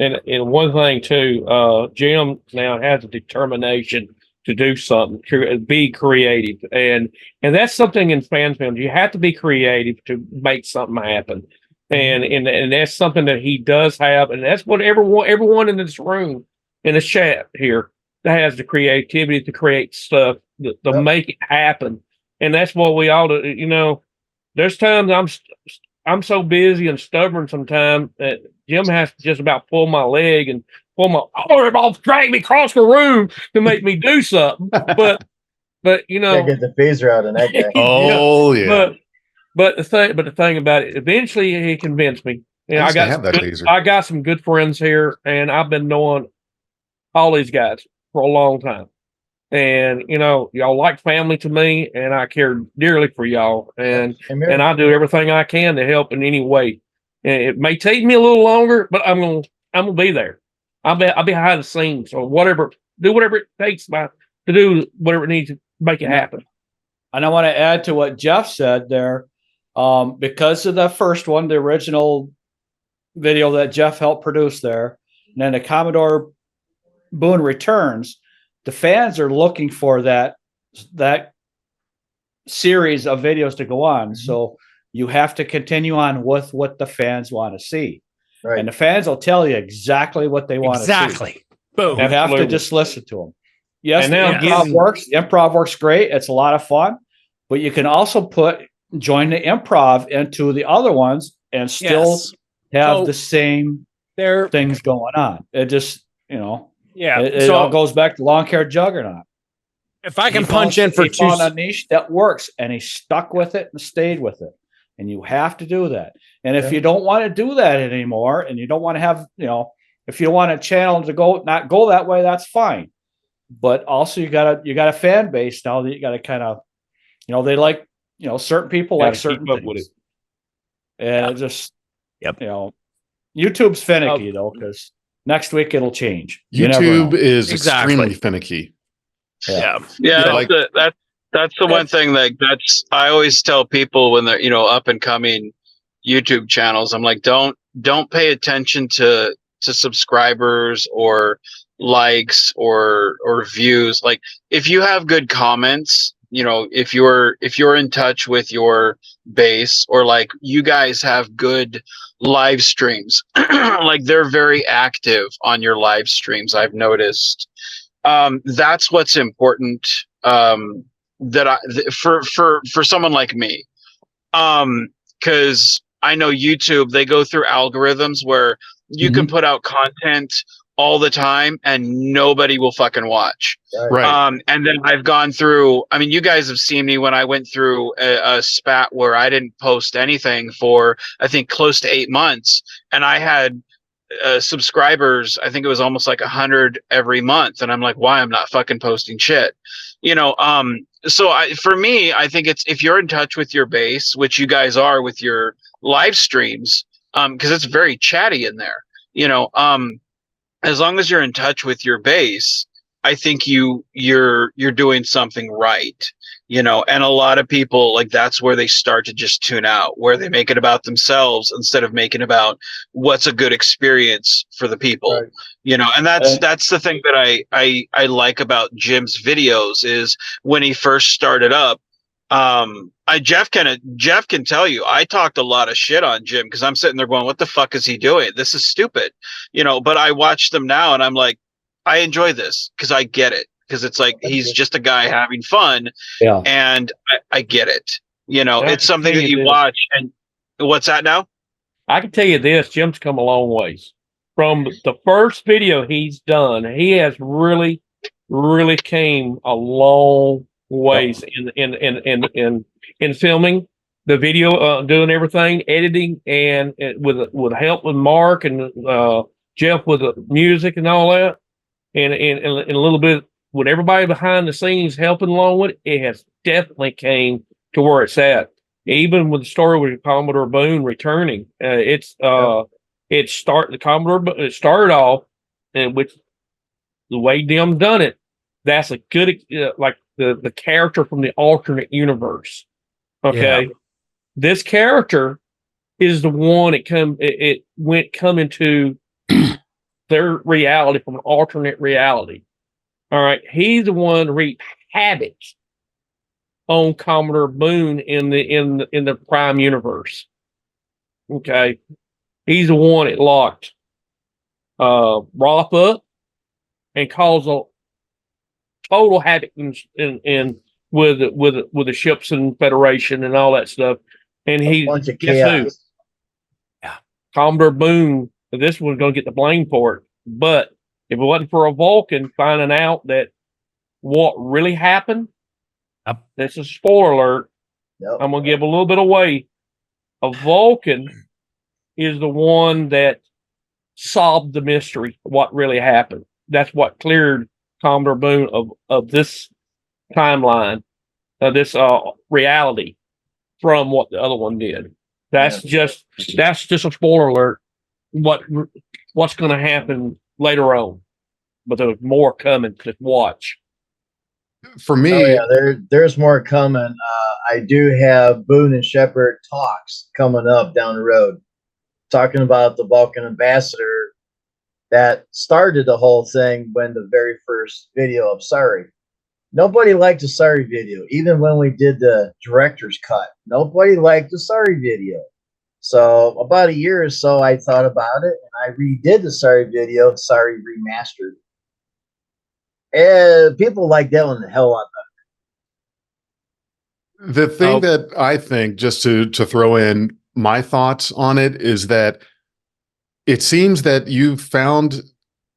And one thing too, Jim now has a determination to do something, be creative, and that's something in fan films. You have to be creative to make something happen, and that's something that he does have, and that's what everyone in this room, in the chat here, has the creativity to create stuff to make it happen, and that's what we all do. There's times I'm so busy and stubborn sometimes that Jim has to just about pull my leg and drag me across the room to make me do something. But get the phaser out in that guy. Oh yeah. But the thing about it, eventually he convinced me. I got some good friends here, and I've been knowing all these guys for a long time. And y'all like family to me, and I care dearly for y'all, and I do everything I can to help in any way. And it may take me a little longer, but I'm gonna be there. I'll be behind the scenes or whatever. Do whatever it takes to do whatever it needs to make it happen. And I want to add to what Jeff said there, because of the first one, the original video that Jeff helped produce there, and then the Commodore Boone Returns. The fans are looking for that series of videos to go on. So you have to continue on with what the fans want to see. Right. And the fans will tell you exactly what they want to see. Exactly. Boom. You have to just listen to them. Yes, and the improv works. The improv works great. It's a lot of fun. But you can also join the improv into the other ones and still have the same things going on. It just, it all goes back to Lawn Care Juggernaut. If I can punch in for he found a niche that works, and he stuck with it and stayed with it. And you have to do that. And if you don't want to do that anymore, and you don't want to have, if you want a channel to not go that way, that's fine. But also you got a fan base now that you got to kind of, they like, certain people like certain things. With it. And it just, YouTube's finicky though, because next week it'll change. YouTube is extremely finicky. That's the one thing that's I always tell people when they're up and coming YouTube channels. I'm like, don't pay attention to subscribers or likes or views. Like if you have good comments, you know, if you're in touch with your base, or like you guys have good live streams, like they're very active on your live streams, I've noticed. That's what's important. For someone like me, because I know YouTube, they go through algorithms where you can put out content all the time and nobody will fucking watch. Right. And then I've gone through, I mean, you guys have seen me when I went through a spat where I didn't post anything for, I think, close to 8 months. And I had subscribers, I think it was almost like 100 every month. And I'm like, why I'm not fucking posting shit? You know, so for me, I think it's, if you're in touch with your base, which you guys are with your live streams, because it's very chatty in there, you know, as long as you're in touch with your base, I think you're doing something right, you know. And a lot of people, like, that's where they start to just tune out, where they make it about themselves instead of making about what's a good experience for the people. Right. You know. And that's the thing that I like about Jim's videos, is when he first started up, Jeff can tell you, I talked a lot of shit on Jim because I'm sitting there going, what the fuck is he doing? This is stupid, you know. But I watch them now and I'm like, I enjoy this because I get it, because it's like he's just a guy having fun. Yeah. And I get it, you know. I It's can something tell that you you this. watch. And what's that now? I can tell you this: Jim's come a long ways from the first video he's done. He has really, really came a long ways in filming the video, doing everything, editing, and with help with Mark and Jeff with the music and all that, and a little bit with everybody behind the scenes helping along with it. It has definitely came to where it's at. Even with the story with Commodore Boone returning, it started off, and with the way Dim done it, that's a good like the character from the alternate universe. Okay, this character is the one it went come into their reality from an alternate reality. All right, he's the one wreaked havoc on Commodore Boone in the Prime universe. Okay, he's the one that locked Roth up and caused a total havoc in with the ships and Federation and all that stuff. And A bunch of guess who? chaos. Commodore Boone. This one's going to get the blame for it. But if it wasn't for a Vulcan finding out that what really happened, this is a spoiler alert. Yep. I'm going to give a little bit away. A Vulcan is the one that solved the mystery of what really happened. That's what cleared Commodore Boone of this timeline, this reality, from what the other one did. That's just a spoiler alert. What's going to happen later on? But there's more coming to watch. For me, Oh yeah, there's more coming. I do have Boone and Shepard talks coming up down the road, talking about the Vulcan ambassador that started the whole thing when the very first video of Sorry. Nobody liked the Sorry video, even when we did the director's cut. Nobody liked the Sorry video. So about a year or so, I thought about it, and I redid the Sorry video, Sorry Remastered. And people like that one the hell out of it. the thing that I think, just to throw in my thoughts on it, is that it seems that you've found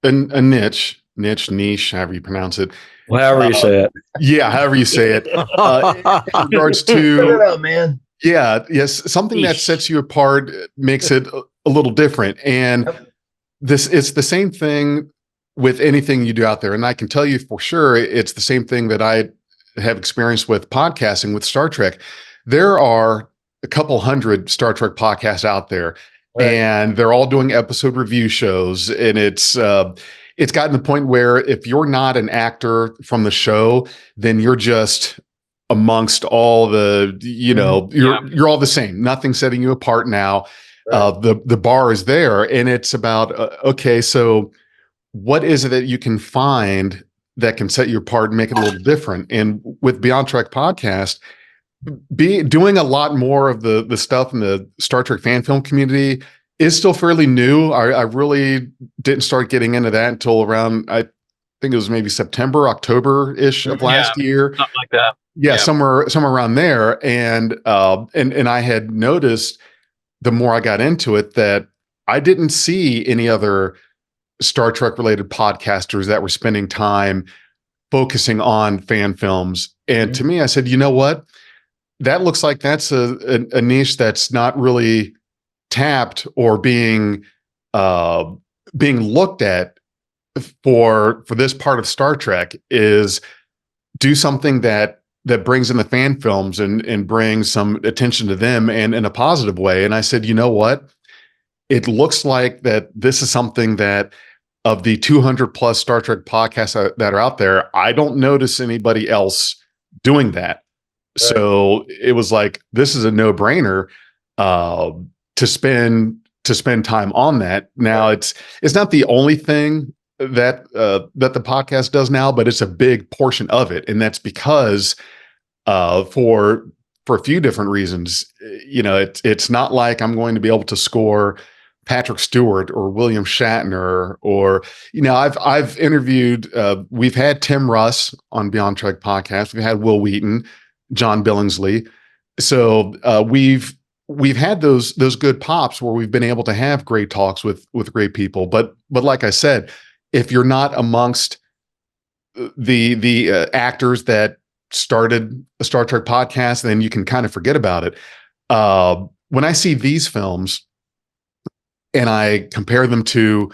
a niche, however you pronounce it. However you say it. Yeah, however you say it. In regards Put it to, out, man. yes, something that sets you apart, makes it a little different. And it's the same thing with anything you do out there. And I can tell you for sure, it's the same thing that I have experienced with podcasting with Star Trek. There are a couple hundred Star Trek podcasts out there, and they're all doing episode review shows. And it's gotten to the point where if you're not an actor from the show, then you're just amongst all the, you're all the same. Nothing's setting you apart now. The bar is there, and it's about, okay, so what is it that you can find that can set you apart and make it a little different? And with Beyond Trek podcast, doing a lot more of the stuff in the Star Trek fan film community is still fairly new. I really didn't start getting into that until around, I think it was maybe September, October-ish of last year. Something like that. Yeah, somewhere around there. And I had noticed the more I got into it that I didn't see any other Star Trek related podcasters that were spending time focusing on fan films. And to me, I said, you know what? That looks like that's a niche that's not really tapped or being looked at for this part of Star Trek, is do something that brings in the fan films and brings some attention to them and in a positive way. And I said, you know what? It looks like that this is something that, of the 200 plus Star Trek podcasts that are out there, I don't notice anybody else doing that. Right. So it was like, this is a no brainer to spend time on that. Now it's not the only thing that the podcast does now, but it's a big portion of it. And that's because for a few different reasons, it's not like I'm going to be able to score Patrick Stewart or William Shatner, or, I've interviewed, we've had Tim Russ on Beyond Trek podcast. We've had Will Wheaton, John Billingsley. So we've had those good pops where we've been able to have great talks with great people. But like I said, if you're not amongst the actors that started a Star Trek podcast, then you can kind of forget about it. When I see these films and I compare them to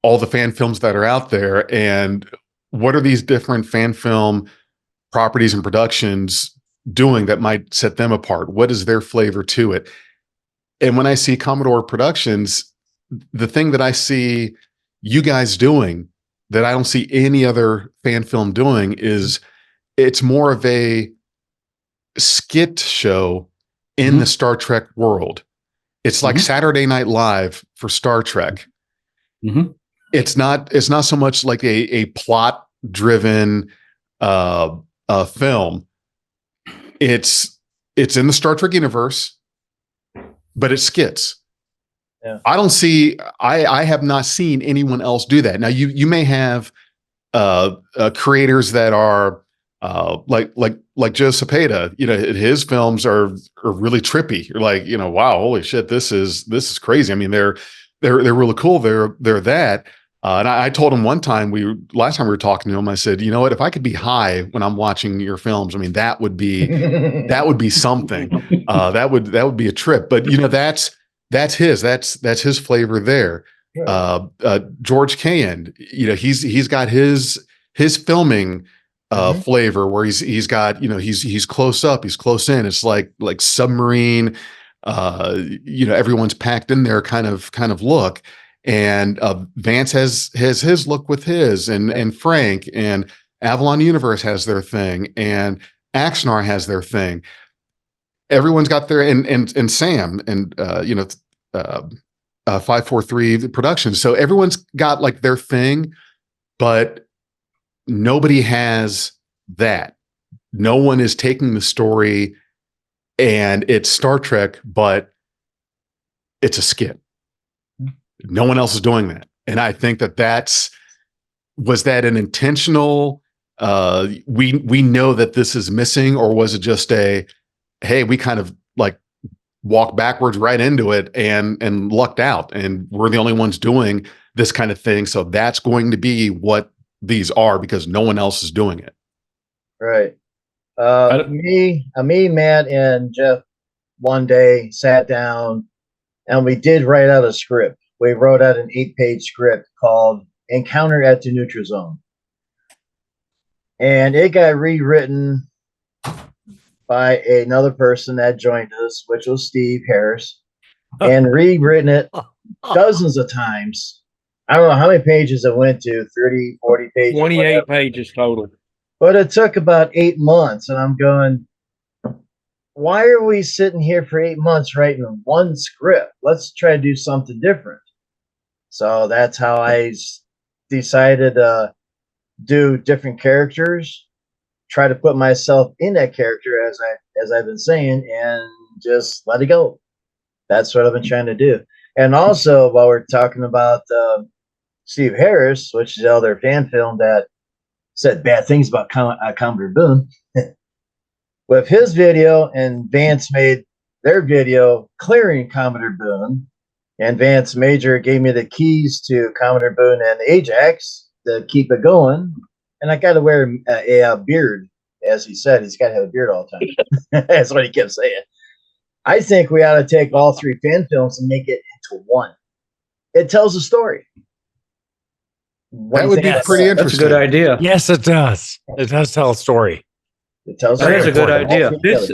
all the fan films that are out there, and what are these different fan film properties and productions doing that might set them apart? What is their flavor to it? And when I see Commodore Productions, the thing that I see you guys doing that I don't see any other fan film doing is it's more of a skit show in the Star Trek world. It's like Saturday Night Live for Star Trek. It's not so much like a plot driven film. It's in the Star Trek universe, but it's skits. Yeah. I have not seen anyone else do that. Now you may have creators that are like Joe Cepeda, his films are really trippy. You're like, wow, holy shit, this is crazy. I mean, they're really cool. They're that. And I told him one time, last time we were talking to him, I said, you know what, if I could be high when I'm watching your films, I mean, that would be something. That would be a trip. But that's his flavor there. George Cahan, he's got his filming flavor where he's got, he's close up, he's close in. It's like submarine, everyone's packed in there kind of look. And Vance has his look with his, and Frank and Avalon Universe has their thing, and Axanar has their thing. Everyone's got their, and Sam and 543 Productions. So everyone's got like their thing, but nobody has that. No one is taking the story and it's Star Trek, but it's a skit. No one else is doing that. And I think was that an intentional, we know that this is missing, or was it just hey, we kind of like walked backwards right into it and lucked out, and we're the only ones doing this kind of thing. So that's going to be what these are because no one else is doing it. Right. Me, Matt, and Jeff one day sat down and we did write out a script. We wrote out an 8-page script called Encounter at the Neutral Zone. And it got rewritten by another person that joined us, which was Steve Harris, and rewritten it dozens of times. I don't know how many pages it went to, 30, 40 pages. 28 pages total. But it took about 8 months, and I'm going, why are we sitting here for 8 months writing one script? Let's try to do something different. So that's how I decided to do different characters, try to put myself in that character as I've been saying, and just let it go. That's what I've been trying to do. And also, while we're talking about Steve Harris, which is the other fan film that said bad things about Commodore Boone, with his video, and Vance made their video clearing Commodore Boone, and Vance Major gave me the keys to Commodore Boone and Ajax to keep it going. And I got to wear a beard, as he said. He's got to have a beard all the time. That's what he kept saying. I think we ought to take all three fan films and make it into one. It tells a story. That would be pretty interesting. That's a good idea. Yes, it does. It does tell a story. It tells That is a good idea. This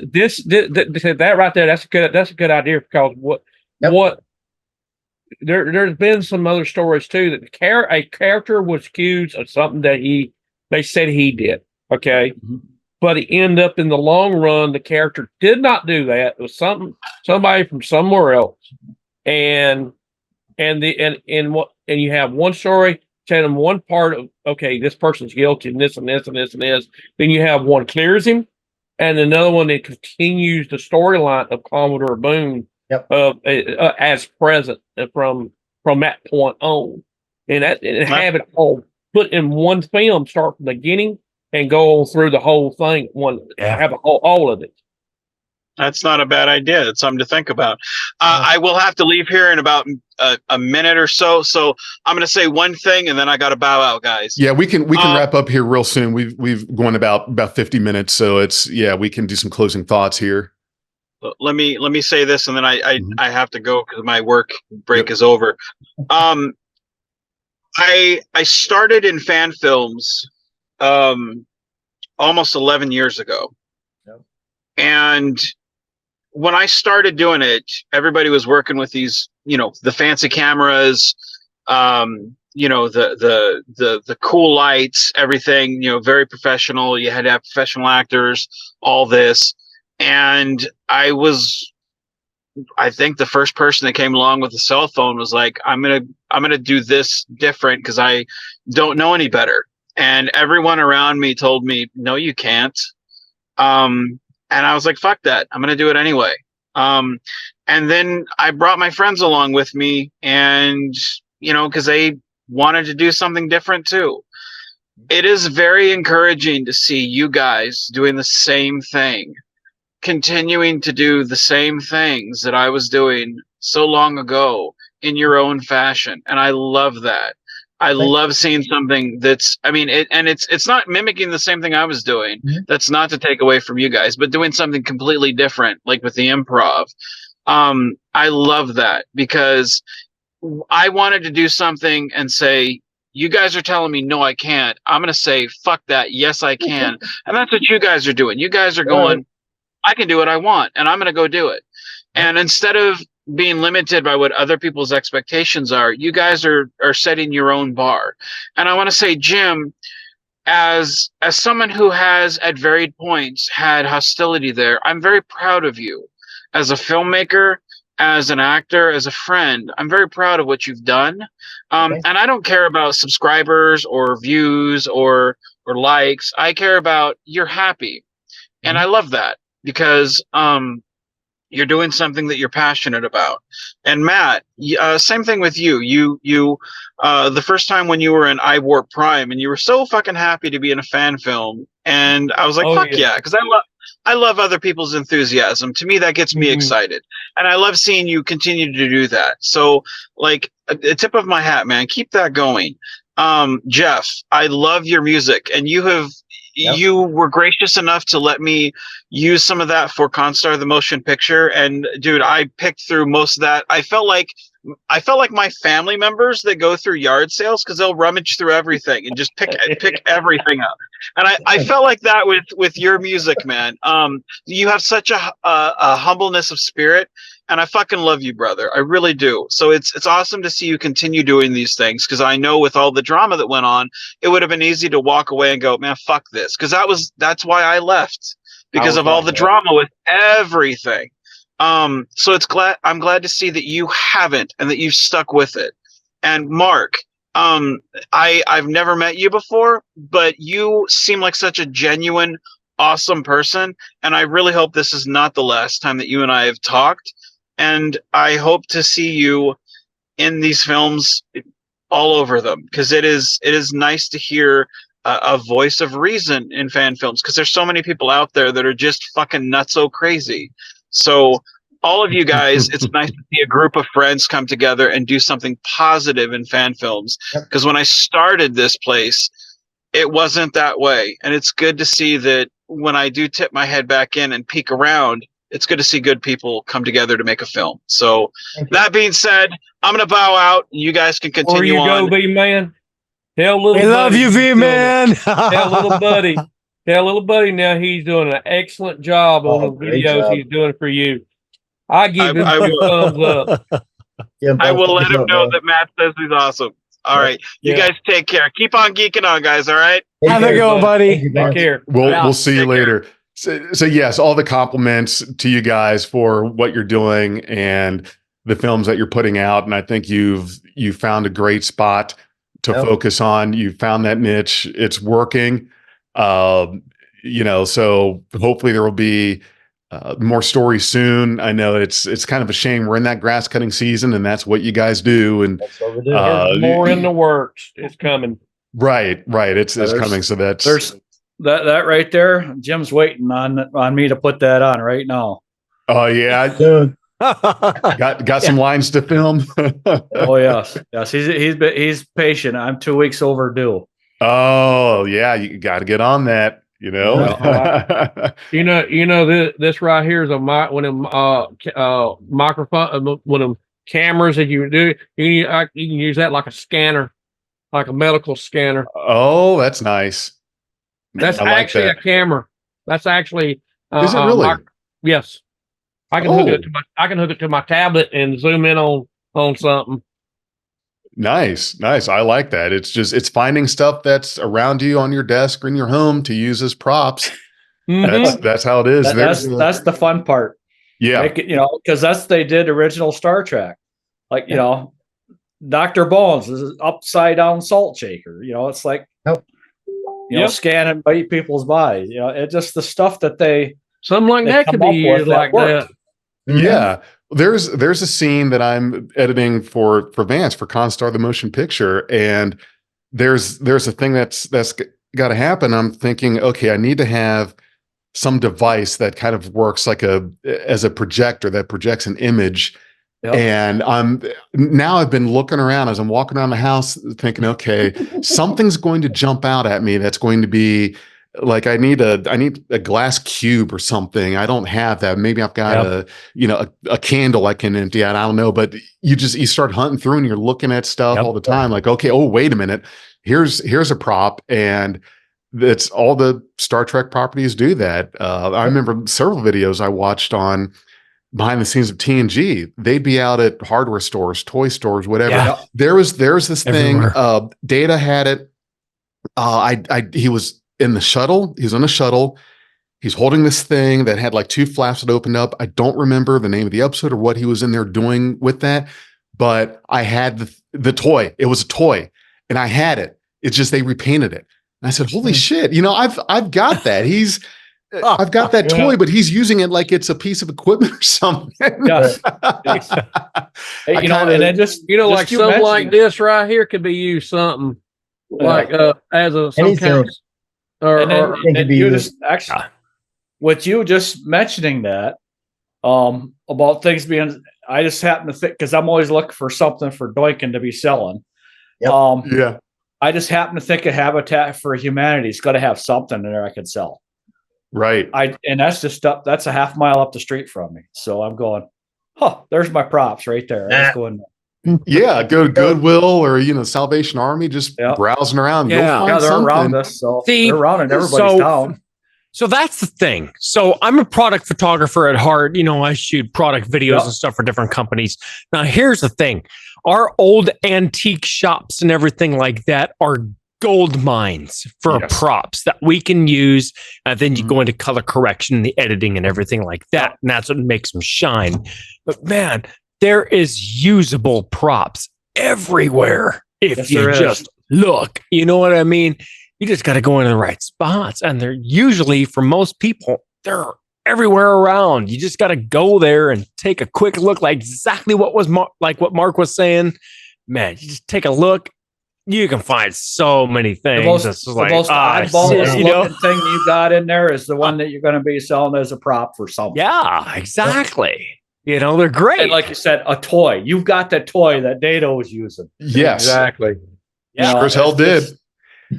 that right there. That's a good idea because there's been some other stories too that a character was accused of something that they said he did. Okay. Mm-hmm. But it ended up in the long run, the character did not do that. It was somebody from somewhere else. And you have one story telling one part of, okay, this person's guilty and this and this and this and this. Then you have one clears him, and another one that continues the storyline of Commodore Boone as present from that point on. And have it all put in one film, start from the beginning and go through the whole thing. Have all of it. That's not a bad idea. It's something to think about. I will have to leave here in about a minute or so. So I'm going to say one thing, and then I got to bow out, guys. Yeah, we can wrap up here real soon. We've gone about 50 minutes, so we can do some closing thoughts here. Let me say this, and then I have to go because my work break is over. I started in fan films almost 11 years ago. Yep. And when I started doing it, everybody was working with these, the fancy cameras, the cool lights, everything, very professional. You had to have professional actors, all this. And I think the first person that came along with a cell phone was like, I'm going to do this different because I don't know any better. And everyone around me told me, no, you can't. And I was like, fuck that. I'm going to do it anyway. And then I brought my friends along with me and, because they wanted to do something different too. It is very encouraging to see you guys doing the same thing, continuing to do the same things that I was doing so long ago in your own fashion. And I love that. I love seeing something that's, it's not mimicking the same thing I was doing. Mm-hmm. That's not to take away from you guys, but doing something completely different, like with the improv. I love that because I wanted to do something and say, you guys are telling me, no, I can't. I'm going to say, fuck that. Yes, I can. And that's what you guys are doing. You guys are going, I can do what I want and I'm going to go do it. And instead of being limited by what other people's expectations are, you guys are setting your own bar. And I want to say, Jim, as someone who has at varied points had hostility there, I'm very proud of you as a filmmaker, as an actor, as a friend. I'm very proud of what you've done. And I don't care about subscribers or views or likes. I care about you're happy. And I love that because you're doing something that you're passionate about. And Matt, same thing with you. You the first time when you were in iWarp Prime and you were so fucking happy to be in a fan film. And I was like, fuck yeah. Because I love other people's enthusiasm. To me, that gets me excited. And I love seeing you continue to do that. So like a tip of my hat, man, keep that going. Jeff, I love your music and you were gracious enough to let me use some of that for Constar the motion picture. And dude, I picked through most of that. I felt like my family members that go through yard sales because they'll rummage through everything and just pick everything up. And I felt like that with your music, man. You have such a humbleness of spirit. And I fucking love you, brother. I really do. So it's awesome to see you continue doing these things because I know with all the drama that went on, it would have been easy to walk away and go, man, fuck this. Because that's why I left, because of all the drama with everything. So I'm glad to see that you haven't and that you've stuck with it. And Mark, I've never met you before, but you seem like such a genuine, awesome person, and I really hope this is not the last time that you and I have talked. And I hope to see you in these films, all over them, because it is nice to hear a voice of reason in fan films, because there's so many people out there that are just fucking nutso crazy. So all of you guys, it's nice to see a group of friends come together and do something positive in fan films, because when I started this place, it wasn't that way, and it's good to see that when I do tip my head back in and peek around, it's good to see good people come together to make a film. So that being said, I'm going to bow out. You guys can Before continue you on. go, B-Man, tell little We buddy love you, he's doing V-Man. Tell little buddy now he's doing an excellent job on the great videos job. he's doing for you. I give him I two will. thumbs up. Yeah, I will let him know man. that Matt says he's awesome. All right. You Yeah. guys take care. Keep on geeking on, guys. All right. Take Have a care, go, Thank buddy. you, Take man. care. We'll see you Take care. later. So yes, all the compliments to you guys for what you're doing and the films that you're putting out. And I think you found a great spot to Yep. focus on. You found that niche. It's working. So hopefully there will be more stories soon. I know it's kind of a shame we're in that grass cutting season, and that's what you guys do. And That's what we do. There's more in the works. It's coming. right. It's There's- coming. So that's There's that right there. Jim's waiting on me to put that on right now. oh yeah, Soon. got some lines to film. Oh yes, yes. He's patient. I'm 2 weeks overdue. Oh yeah, you got to get on that. You know this right here is a one of them microphone, one of them cameras that you do. You can use that like a scanner, like a medical scanner. Oh, that's nice. That's I like actually that. a camera. That's actually Is it really? Yes. I can hook it to my tablet and zoom in on something. Nice. I like that. It's finding stuff that's around you on your desk or in your home to use as props. Mhm. That's how it is. That's the fun part. Yeah. Make it, because they did original Star Trek. Like, Dr. Bones is an upside down salt shaker. It's like, Nope. Scanning by people's bodies. It's just the stuff that Something like they that come could up be with used like worked. that. Yeah. There's a scene that I'm editing for Vance for Constar the motion picture, and there's a thing that's got to happen. I'm thinking, okay, I need to have some device that kind of works like as a projector that projects an image. Yep. And I've been looking around as I'm walking around the house thinking, okay, something's going to jump out at me that's going to be like I need a glass cube or something. I don't have that. Maybe I've got a candle I can empty out. I don't know. But you start hunting through and you're looking at stuff all the time. Like, okay, oh, wait a minute. Here's a prop, and that's all the Star Trek properties do that. I remember several videos I watched on behind the scenes of TNG. They'd be out at hardware stores, toy stores, whatever. Yeah. There's this Everywhere. thing. Data had it. He was in the shuttle. He's on a shuttle. He's holding this thing that had like two flaps that opened up. I don't remember the name of the episode or what he was in there doing with that, but I had the toy. It was a toy, and I had it. It's just they repainted it. And I said, "Holy shit! I've got that. I've got that toy, but he's using it like it's a piece of equipment or something." Yeah. Hey, and then just like you something mentioned- like this right here could be used something like as some Anything. kind of and then, It could and be you used. just actually with you just mentioning that about things being, I just happen to think, because I'm always looking for something for Doinkin to be selling. Yep. Yeah. I just happen to think of Habitat for Humanity's got to have something in there I could sell. Right. And that's just up. That's a half mile up the street from me. So I'm going, there's my props right there. I just go in. Yeah. Go to Goodwill or Salvation Army, just browsing around. Yeah. You'll find Yeah, they're something. around us. So See, they're around in everybody's town. So that's the thing. So I'm a product photographer at heart. I shoot product videos and stuff for different companies. Now, here's the thing. Our old antique shops and everything like that are gold mines for props that we can use. And then you go into color correction, the editing and everything like that. And that's what makes them shine. But man, there is usable props everywhere. if Yes, you there is. just look. You know what I mean? You just got to go into the right spots. And they're usually, for most people, they're everywhere around. You just got to go there and take a quick look, like exactly what was like what Mark was saying. Man, you just take a look. You can find so many things. The most oddball looking thing you got in there is the one that you're going to be selling as a prop for something. Yeah, exactly. You know, they're great. And like you said, a toy. You've got that toy that Dado was using. Yes. Exactly. You know, Sure as hell did. it's-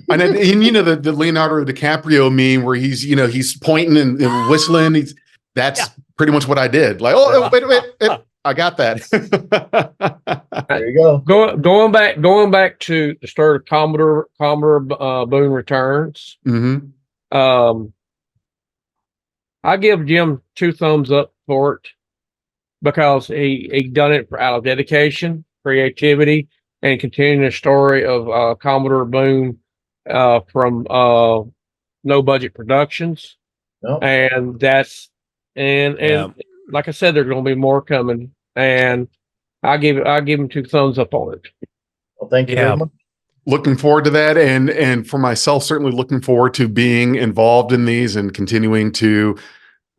And you know, the Leonardo DiCaprio meme where he's pointing and whistling. That's pretty much what I did. Like, wait, I got that. There you go. Going back to the start of Commodore Boone Returns. Mm-hmm. I give Jim 2 thumbs up for it because he done it out of dedication, creativity, and continuing the story of Commodore Boone from No Budget Productions. Nope. And that's and like I said, there's going to be more coming, and I give him 2 thumbs up on it. Well, thank you very much. Looking forward to that, and for myself, certainly looking forward to being involved in these and continuing to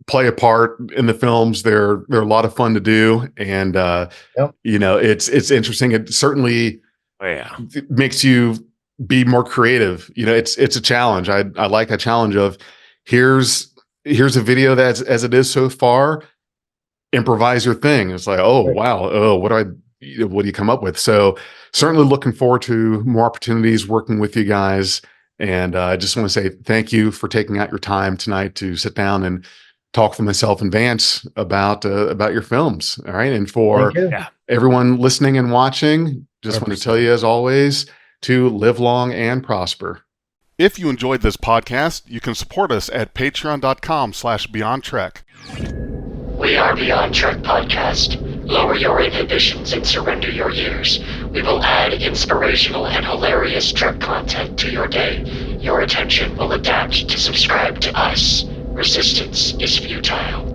play a part in the films. They're a lot of fun to do, and you know, it's interesting. It certainly makes you be more creative. You know, it's a challenge. I like a challenge of here's a video that's as it is so far. Improvise your thing. It's like, oh wow, oh what do you come up with? So certainly looking forward to more opportunities working with you guys. And I just want to say thank you for taking out your time tonight to sit down and talk with myself and Vance about your films. All right, and for everyone listening and watching, just want to tell you as always to live long and prosper. If you enjoyed this podcast, you can support us at patreon.com/BeyondTrek. We are Beyond Trek Podcast. Lower your inhibitions and surrender your ears. We will add inspirational and hilarious Trek content to your day. Your attention will adapt to subscribe to us. Resistance is futile.